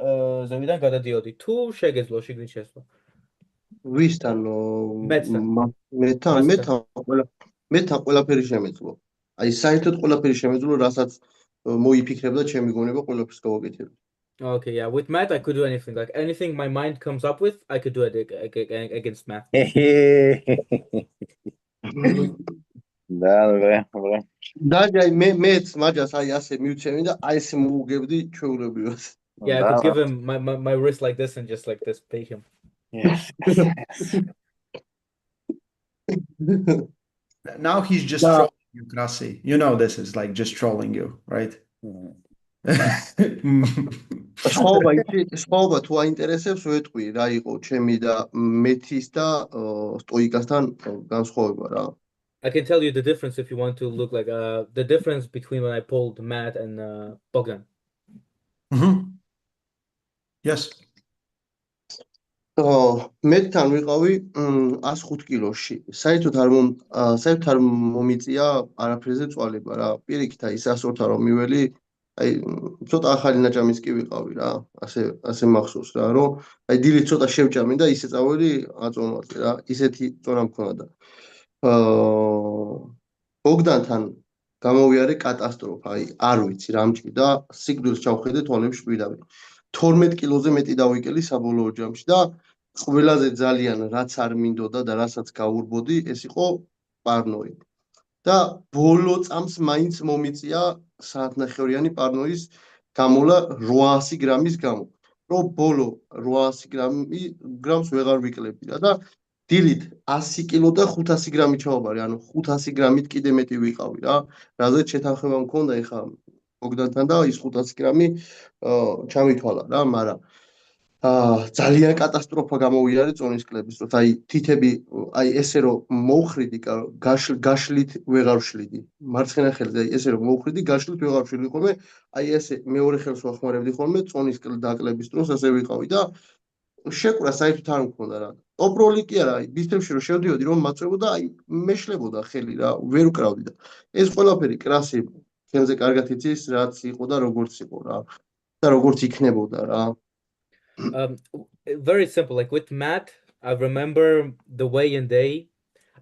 ზევიდან გადადიოდი თუ შეგეძლო შიგნით შესვლა ვისთან მეთან ყველაფერი შემეძლო. აი საერთოდ ყველაფერი შემეძლო, რასაც მოიფიქრებდა ჩემი გონება ყველაფერს გავაკეთებ. Okay, yeah. With Matt, I could do anything. Like anything my mind comes up with, I could do it against Matt. Да. და მეც მაჯას აი ასე მივცემი და აი ესე მოუგებდი ჩვეულებრივად. Yeah, I could give him my wrist like this and just like this, pay him. Yes. Now he's just trolling you, Krasi. You know this is like just trolling you, right? სხვა თუ აინტერესებს ვეთქვი რა იყო ჩემი და მეთის და სტოიკასთან განსხვავება რა. I can tell you the difference if you want to look like the difference between when I pulled Matt and Bogdan. Yes. მეთან ვიყავი 105 კილოში. საერთოდ არ მომიწია არაფერზე წვალება რა. პირიქით აი 100-თან რომ მიველი, აი ცოტა ახალი ნაჭამიც კი ვიყავი რა. ასე მახსოვს რა, რომ აი დილით ცოტა შევჭამი და ისე წავედი აწონვაზე რა. ისეთი წონა მქონდა. ბოგდანთან გამოვიარე კატასტროფა. აი არ ვიცი რა მჭირდა, სიკვდილს ჩავხედე თვალებში ყვიდავი. 12 კილოზე მეტი დავიკელი საბოლოო ჯამში და ყველაზე ძალიან რაც არ მინდოდა და რასაც გაურბოდი, ეს იყო პარნოი. და ბოლო წამს მაინც მომიწია საათნახევრიანი პარნოის გამოლა 800 გრამის გამო. რომ ბოლო 800 გრამს ვეღარ ვიკლებდი რა და დილით 100 კილო და 500 გრამი ჩავაბარე, ანუ 500 გრამით კიდე მეტი ვიყავი რა. რაზეც შეთანხმება მქონდა ეხა ბოგდანთან და ის 500 გრამი ჩამითვალა რა, მაგრამ ძალიან კატასტროფა გამოვიარე წონისკლების დროს. აი თითები აი ესე რომ მოვხრიდი, გაშლით ვეღარ ვშლიდი. მარცხენა ხელზე აი ესე რომ მოვხრიდი, გაშლით ვეღარ ვშლიდი ხოლმე. აი ესე მეორე ხელს ვახმარებდი ხოლმე წონისკლ დაკლების დროს ასე ვიყავი და შეკვრა საერთოდ არ მქონდა რა. ტოპროლი კი არა, აი ბისტრებში რომ შევდიოდი რომ მაწვებოდა, აი მეშლებოდა ხელი რა, ვერ უკრავდი და ეს ყველაფერი კრასი ჩემზე კარგად იცის რაც იყო და როგორც იყო რა. და როგორც იქნებოდა რა. Very simple. Like with Matt, I remember the weigh-in day.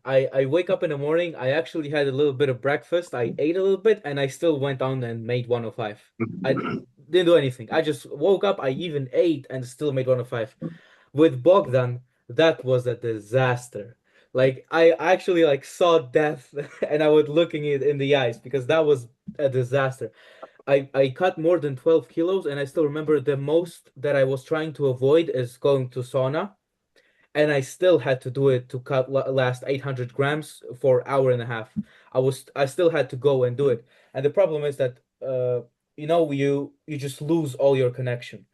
I wake up in the morning. I actually had a little bit of breakfast. I ate a little bit, and I still went on and made 105. I didn't do anything. I just woke up. I even ate and still made 105. With Bogdan, that was a disaster. Like I actually like saw death, and I was looking it in the eyes because that was a disaster. I cut more than 12 kilos, and I still remember the most that I was trying to avoid is going to sauna, and I still had to do it to cut last 800 grams for an hour and a half. I still had to go and do it, and the problem is that you just lose all your connection.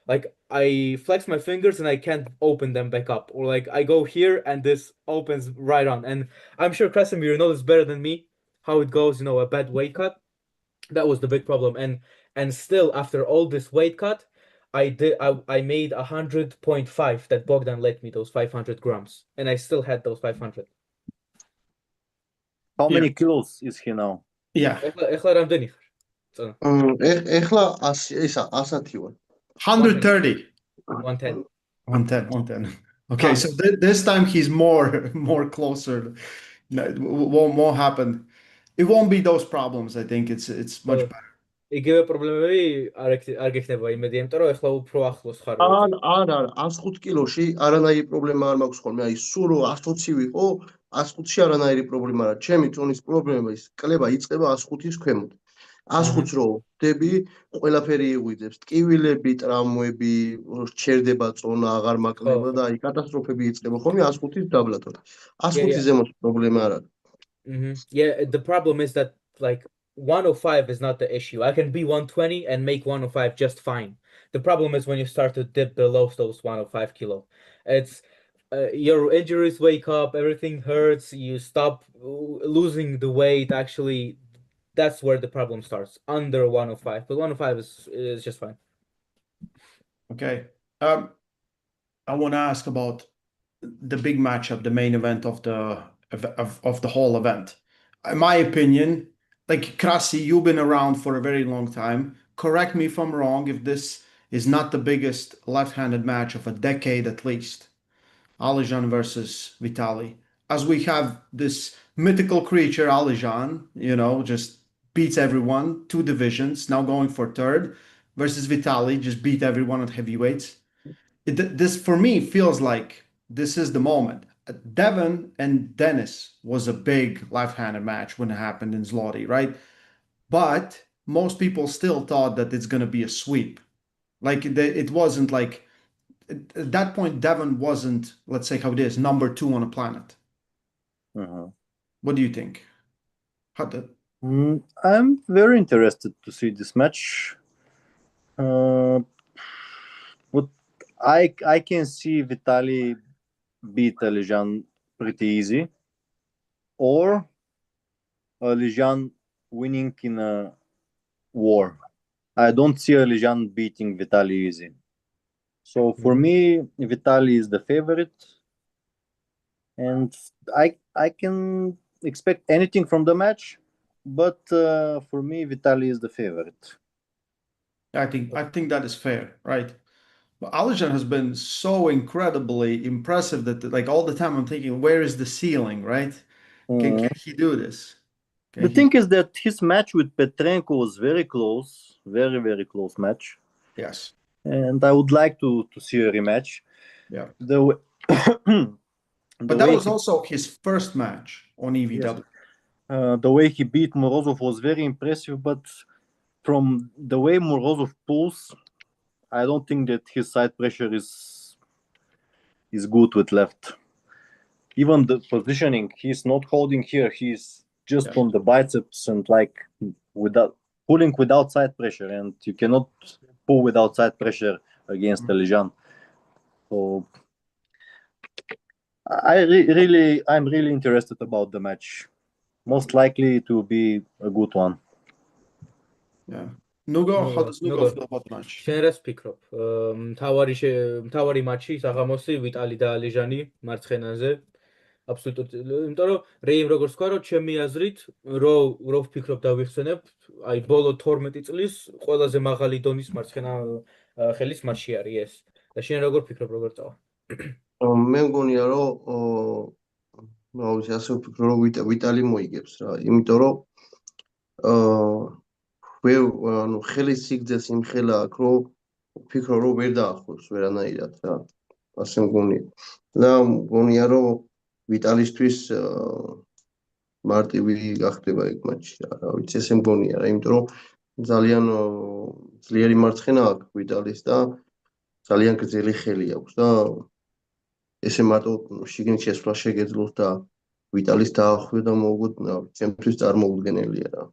Like I flex my fingers and I can't open them back up, or like I go here and this opens right on. And I'm sure Krasimir knows better than me how it goes. A bad weight cut. That was the big problem, and still after all this weight cut, I made 100.5 that Bogdan let me, those 500 grams, and I still had those 500. How Yeah. many kilos is he now? Yeah, ეხლა რამდენი ხარ? წონა. ეხლა 100 ისა 110 ვარ. 130. 110. 110, 110. Okay, Ah. so this time he's more closer. No, it won't happen. It won't be those problems. I think it's much better. იგივე პრობლემები არ გექნება იმედი, იმიტომ რომ ეხლა უფრო ახლოს ხარ. არა, 105 კილოში არანაირი პრობლემა არ მაქვს ხოლმე. აი სულ 120 ვიყო, 105-ში არანაირი პრობლემა არა. ჩემი წონის პრობლემა ის კლება იწყება 105-ის ქვემოთ. 105-ს რო ვდები, ყველაფერი იღვიძებს. ტკივილები, ტრამვები, ჩერდება წონა, აღარ მაკლება და აი კატასტროფები იწყება ხოლმე 105-ის დაბლათად. 105-ის ზემოთ პრობლემა არ არის. Yeah, the problem is that like 105 is not the issue. I can be 120 and make 105 just fine. The problem is when you start to dip below those 105 kilo. It's your injuries wake up, everything hurts, you stop losing the weight. Actually, that's where the problem starts, under 105. But 105 is just fine. Okay. I want to ask about the big matchup, the main event of the whole event. In my opinion, like Krasi, you've been around for a very long time. Correct me if I'm wrong, if this is not the biggest left-handed match of a decade at least. Alijan versus Vitali. As we have this mythical creature, Alijan, just beats everyone, 2 divisions, now going for third, versus Vitali, just beat everyone at heavyweights. This, for me, feels like this is the moment. Devon and Dennis was a big left-handed match when it happened in Zloty, right? But most people still thought that it's going to be a sweep. Like it wasn't like at that point Devon wasn't, let's say how it is, number 2 on the planet. What do you think? I'm very interested to see this match. What I can see Vitali beat Alijan pretty easy, or Alijan winning in a war. I don't see Alijan beating Vitali easy. So for me, Vitali is the favorite, and I can expect anything from the match, but for me, Vitali is the favorite. I think that is fair, right? But Alijan has been so incredibly impressive that like all the time I'm thinking, where is the ceiling, right? Can he do this? The thing is that his match with Petrenko was very close, very, very close match. Yes. And I would like to see a rematch. Yeah. But that was also his first match on EVW. Yes. The way he beat Morozov was very impressive, but from the way Morozov pulls, I don't think that his side pressure is good with left. Even the positioning, he's not holding here, he's just on the biceps and like pulling without side pressure, and you cannot pull without side pressure against Alijan. So I'm really interested about the match. Most likely to be a good one. Yeah. Nugo, how does Nugo feel about the match? შენ რას ფიქრობ? მთავარი матчი საღამოსი ვიტალი და ალიჟანი მარცხენაზე. აბსოლუტურად. იმიტომ რომ რეიმ როგორც თქვა, რომ ჩემი აზრით, რო ვფიქრობ და ვიხსენებ, აი ბოლო 12 წლის ყველაზე მაღალი დონის მარცხენა ხელის матчი არის ეს. და შენ როგორ ფიქრობ, როგორ წავა? მე მგონია რომ ასე ვფიქრობ რომ ვიტალი მოიგებს რა, იმიტომ რომ ხელის სიგრძეს იმხელა აქ რომ ვფიქრობ რომ ვერ დაახლოს ვერანაირად რა, ასე მგონია. და მგონია რომ ვიტალისთვის მარტივი გახდება ეგ მატჩი რა ვიცი, ესე მგონია რა, იმიტომ რომ ძალიან ძლიერი მარცხენა აქვს ვიტალის და ძალიან გრძელი ხელი აქვს და ესე მარტო შიგნით შესვლა შეგეძლოს და ვიტალის დაახვიო და მოუგო, ჩემთვის წარმოუდგენელია რა.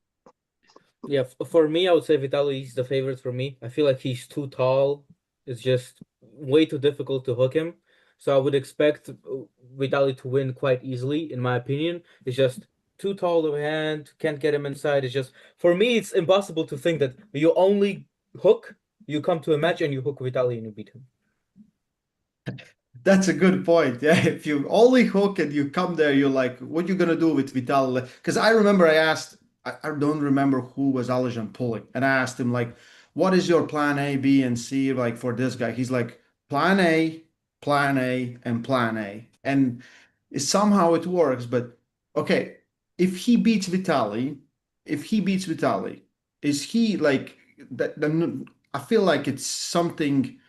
Yeah, for me, I would say Vitali is the favorite for me. I feel like he's too tall. It's just way too difficult to hook him. So I would expect Vitali to win quite easily, in my opinion. It's just too tall of a hand, can't get him inside. It's just, for me, it's impossible to think that you only hook you come to a match and you hook Vitaly and you beat him. That's a good point. Yeah, if you only hook and you come there, you're like, what you gonna do with Vital? Because I remember I asked, I don't remember who was Alijan pulling, and I asked him like, what is your plan A, B, and C like for this guy? He's like, plan A, plan A, and plan A, and somehow it works. But okay, if he beats Vitali, is he like that? Then I feel like it's something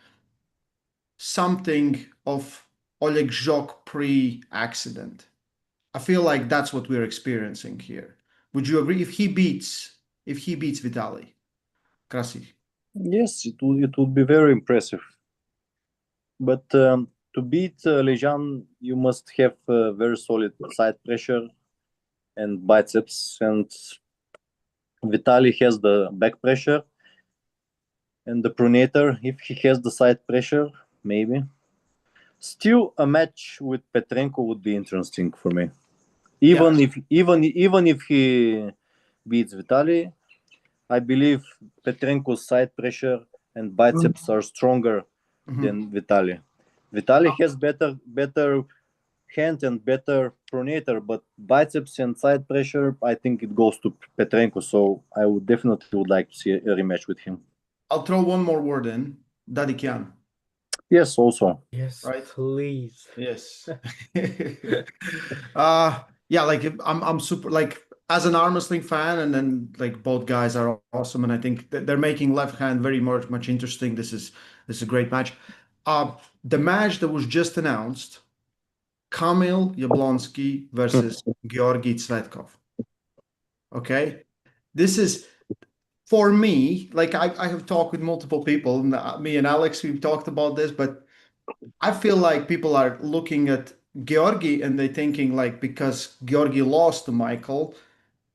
of Oleg Zhok pre-accident. I feel like that's what we're experiencing here. Would you agree if he beats Vitaly? Krasi. Yes, it would be very impressive. But to beat Lejan, you must have very solid side pressure and biceps, and Vitaly has the back pressure and the pronator. If he has the side pressure, maybe. Still, a match with Petrenko would be interesting for me. Even if he beats Vitaly, I believe Petrenko's side pressure and biceps are stronger than Vitaly. Vitaly has better hand and better pronator, but biceps and side pressure, I think it goes to Petrenko. So I would definitely like to see a rematch with him. I'll throw one more word in. Dadikian. Yes, also. Yes, Right? please. Yes. Yeah, like I'm super like as an arm wrestling fan, and then like both guys are awesome, and I think they're making left hand very much interesting. This is a great match. The match that was just announced, Kamil Yablonsky versus Georgi Tsvetkov. Okay, this is for me. Like I have talked with multiple people, and me and Alex, we've talked about this, but I feel like people are looking at Georgi and they thinking like because Georgi lost to Michael,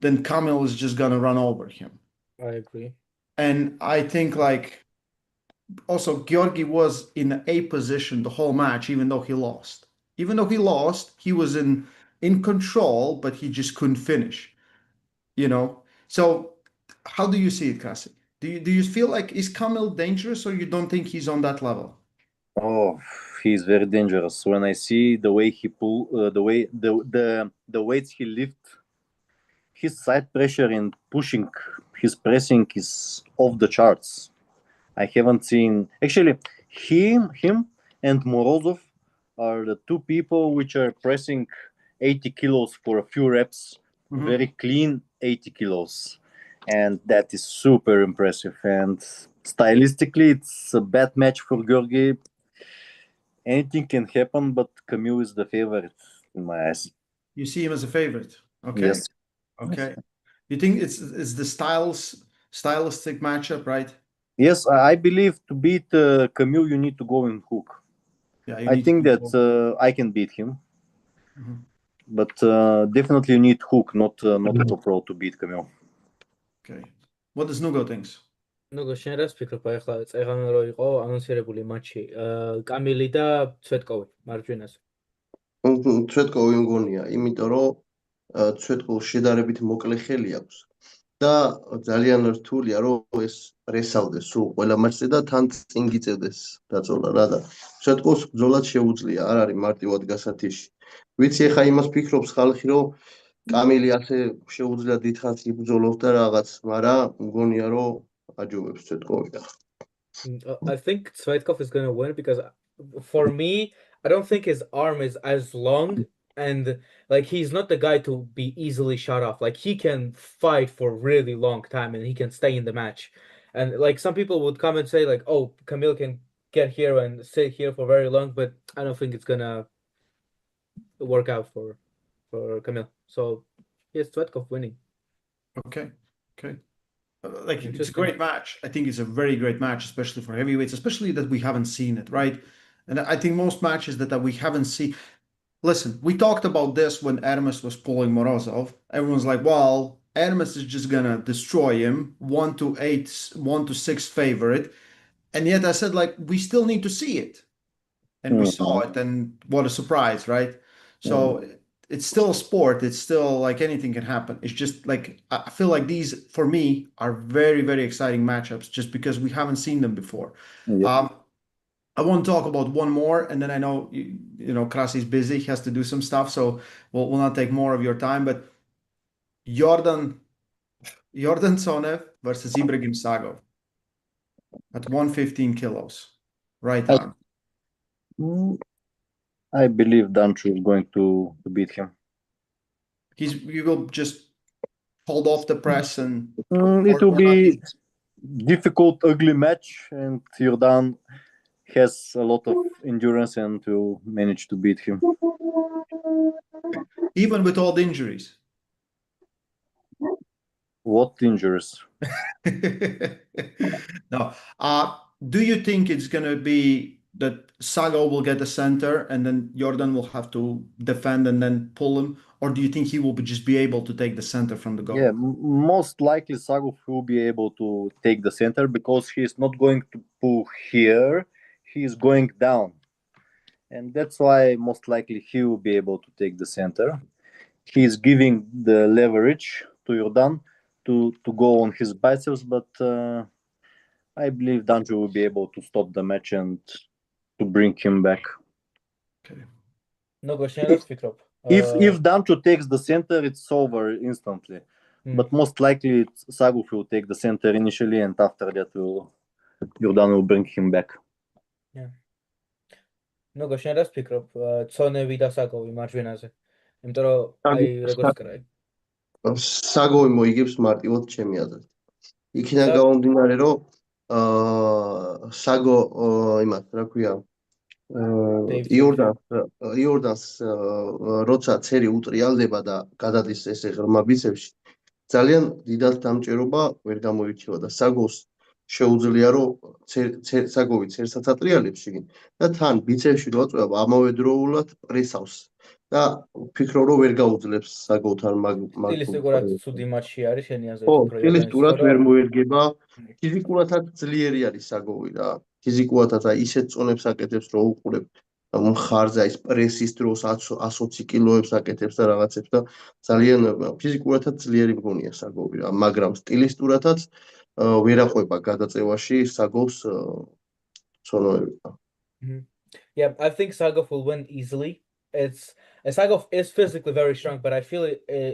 then Kamil is just gonna run over him. I agree. And I think like also Georgi was in a position the whole match, even though he lost. Even though he lost, he was in control, but he just couldn't finish. You know. So how do you see it, Kasi? Do you feel like is Kamil dangerous, or you don't think he's on that level? Oh, he's very dangerous. When I see the way he pull, the weights he lift, his side pressure and pushing, his pressing is off the charts. I haven't seen actually him and Morozov are the two people which are pressing 80 kilos for a few reps, very clean 80 kilos, and that is super impressive. And stylistically, it's a bad match for Georgi. Anything can happen, but Camille is the favorite in my eyes. You see him as a favorite. Okay. Yes. Okay. You think it's the stylistic matchup, right? Yes, I believe to beat Camille, you need to go in hook. Yeah, I think that I can beat him, but definitely you need hook, not a top row to beat Camille. Okay. What does Nugo thinks? ნუგო, შენ რას ფიქრობ ახლა წეღან რო იყო ანონსირებული მატჩი კამილი და ცვეტკოვი მარჯვენაზე? ცვეტკოვი მგონია, იმიტომ რომ ცვეტკოვს შედარებით მოკლე ხელი აქვს და ძალიან რთულია რომ ეს პრესავდეს სულ ყველა მატჩზე და თან წინ გიწევდეს დაწოლა რა და ცვეტკოვს ბრძოლად შეუძლია, არ არის მარტივად გასათიში. ვიცი ახლა იმას ფიქრობს ხალხი რომ კამილი ასე შეუძლია დიდხანს იბრძოლოს და რაღაც, მაგრამ მგონია რომ აჯობებს ცვეტკოვი და I think Tsvetkov is gonna win because for me, I don't think his arm is as long and like he's not the guy to be easily shot off. Like he can fight for a really long time and he can stay in the match. And like some people would come and say like, "Oh, Camille can get here and sit here for very long," but I don't think it's gonna work out for Camille. So yes, Tsvetkov winning. Okay. Like it's a great match. I think it's a very great match, especially for heavyweights, especially that we haven't seen it, right? And I think most matches that we haven't seen. Listen, we talked about this when Hermes was pulling Morozov. Everyone's like, well, Hermes is just gonna destroy him, 1-8, 1-6 favorite. And yet I said, like, we still need to see it. And we saw it, and what a surprise, right? So it's still a sport. It's still like anything can happen. It's just like I feel like these for me are very, very exciting matchups just because we haven't seen them before. Yeah. I want to talk about one more, and then I know Krasi's busy. He has to do some stuff, so we'll not take more of your time. But Jordan Sonev versus Ibrahim Sagov at 115 kilos, right I, arm. mm, I believe Danchu is going to beat him. He will just hold off the press and It will or not. be difficult, ugly match, and Jordan has a lot of endurance and will manage to beat him. Even with all the injuries. What injuries? No. Do you think it's gonna be that Sago will get the center and then Jordan will have to defend and then pull him, or do you think he will just be able to take the center from the Yeah, go? most likely Sagov will be able to take the center because he's not going to pull here, he's going down. And that's why most likely he will be able to take the center. He's giving the leverage to Jordan to go on his biceps, but I believe Danjo will be able to stop the match and to bring him back. Okay. Nugo, შენ რას ვფიქრობ? If Danjo takes the center, it's over instantly. But most likely Saguf will take the center initially, and after that Jordan will bring him back. Nugo, შენ რას ვფიქრობ? ცონევი და საკოვი მარჯვენაზე. იმიტომ რომ აი როგორც კრაი. საგოვი მოიგებს მარტივად ჩემი აზრით. იქიდან გამომდინარე, რომ საგო იმათ, რა ქვია, იორდანს როცა ცერი უტრიალდება და გადადის ესე ღრმა ბიცეპსში, ძალიან დიდად დამჭერობა ვერ გამოირჩევა და საგოს შეუძლია რომ საგოვი ცერსაც ატრიალებს შიგნით და თან ბიცეპსში რო აწვევა ამავდროულად პრესავს და ვფიქრობ რომ ვერ გაუძლებს საგოვთან მაგ სტილისტიკურად ცუდი მატჩი არის შენი აზრით ხო, უფრო სტილისტურად ვერ მოერგება. ფიზიკურადაც ძლიერი არის საგოვი რა. ფიზიკურადაც აი ისეთ წონებს აკეთებს რომ უყურებ მხარზე ის პრესის დროს 120 კილოებს აკეთებს და რაღაცებს და ძალიან ფიზიკურადაც ძლიერი მგონია საგოვი რა, მაგრამ სტილისტურადაც ვერ აყვება გადაწევაში საგოვს ცონოები. Yeah, I think Sagov will win easily. Sagov is physically very strong, but I feel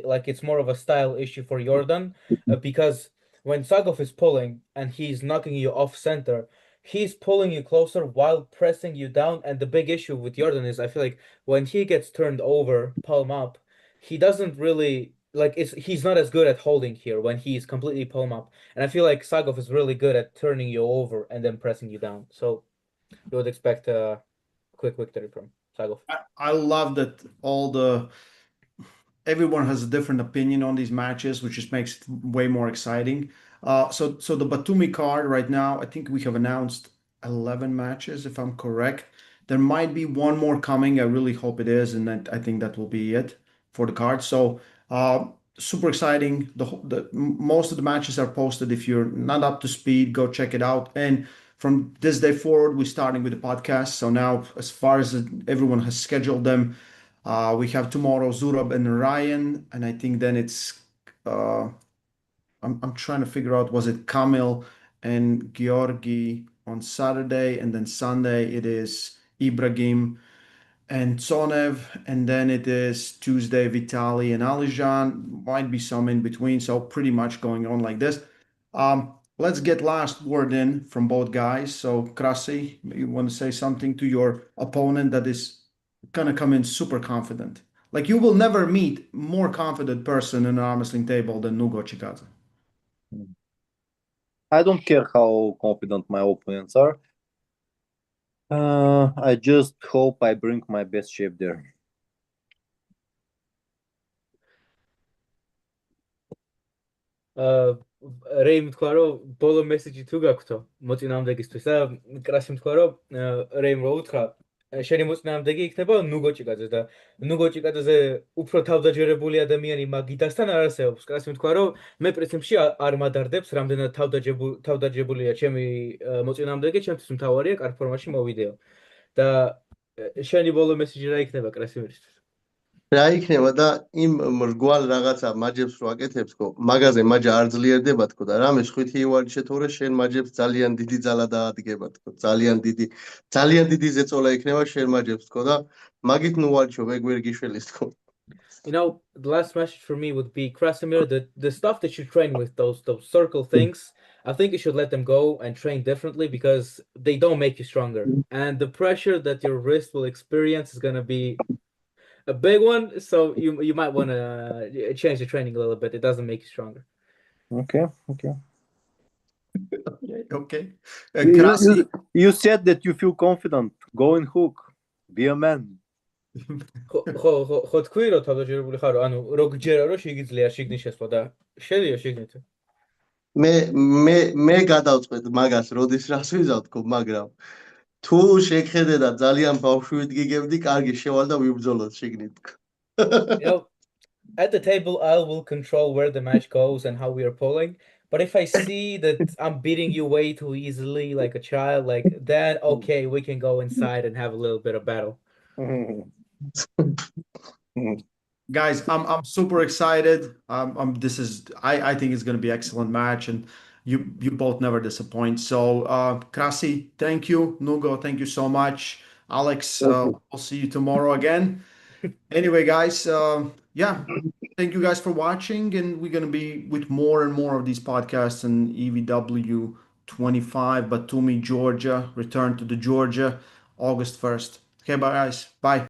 like it's more of a style issue for Jordan because when Sagov is pulling and he's knocking you off center, he's pulling you closer while pressing you down. And the big issue with Jordan is I feel like when he gets turned over, palm up, he doesn't really he's not as good at holding here when he's completely palm up. And I feel like Sagov is really good at turning you over and then pressing you down. So you would expect a quick victory from Sagov. I love that everyone has a different opinion on these matches, which just makes it way more exciting. So the Batumi card right now, I think we have announced 11 matches, if I'm correct. There might be one more coming. I really hope it is, and I think that will be it for the card. So super exciting. Most of the matches are posted. If you're not up to speed, go check it out. And from this day forward, we're starting with the podcast. So now, as far as everyone has scheduled them, we have tomorrow Zurab and Ryan, and I think then it's I'm trying to figure out, was it Kamil and Georgi on Saturday, and then Sunday it is Ibrahim and Tsonev, and then it is Tuesday Vitali and Alijan. Might be some in between, so pretty much going on like this. Let's get last word in from both guys. So Krasi, you want to say something to your opponent that is gonna come in super confident? Like you will never meet more confident person in an arm wrestling table than Nugo Chikadze. I don't care how confident my opponents are. I just hope I bring my best shape there. რეიმ თქვა რომ ბოლო მესეჯი თუ გაქვთო მოწინააღმდეგისთვის და კრასიმ თქვა რომ რეიმ რო უთხრა შენი მოწინააღმდეგე იქნება ნუგო ჭიკაძე და ნუგო ჭიკაძეზე უფრო თავდაჯერებული ადამიანი მაგიდასთან არ არსებობს. კრასიმ თქვა რომ მე პრინციპში არ მადარდებს რამდენად თავდაჯერებულია ჩემი მოწინააღმდეგე, ჩემთვის მთავარია კარგ ფორმაში მოვიდეო. და შენი ბოლო მესეჯი რა იქნება კრასიმირისთვის? რა იქნება და იმ მრგვალ რაღაცა მაჯებს რო აკეთებს ხო, მაგაზე მაჯა არ ძლიერდება თქო და რამე ხვითი ივარი შეთორე შენ მაჯებს ძალიან დიდი ძალა დაადგება თქო, ძალიან დიდი ზეწოლა იქნება შენ მაჯებს თქო და მაგით ნუ ვარჩო ვერ გიშველის თქო. You know, the last message for me would be Krasimir, the stuff that you train with, those circle things, I think you should let them go and train differently because they don't make you stronger. And the pressure that your wrist will experience is gonna be a big one. So you might want to change the training a little bit. It doesn't make you stronger. Okay. Okay. You said that you feel confident. Go and hook. Be a man. ხო თქვი რომ თავდაჯერებული ხარო, ანუ რო გჯერა რომ შეგიძლია შიგნით შესვლა და შედია შიგნით. მე გადავწყვეტ მაგას, როდის რას ვიზავ თქო, მაგრამ თუ შეგხედე და ძალიან ბავშვით გიგებდი, კარგი შევალ და ვიბრძოლოთ შიგნით. You know, at the table, I will control where the match goes and how we are pulling. But if I see that I'm beating you way too easily, like a child, like then okay, we can go inside and have a little bit of battle. Guys, I'm super excited. I think it's going to be an excellent match, and you both never disappoint. So, Krasi, thank you. Nugo, thank you so much. Alex, I'll see you tomorrow again. Anyway, guys, yeah, thank you guys for watching, and we're going to be with more and more of these podcasts in EVW 25, Batumi, Georgia, return to the Georgia, August 1st. Okay, bye, guys. Bye.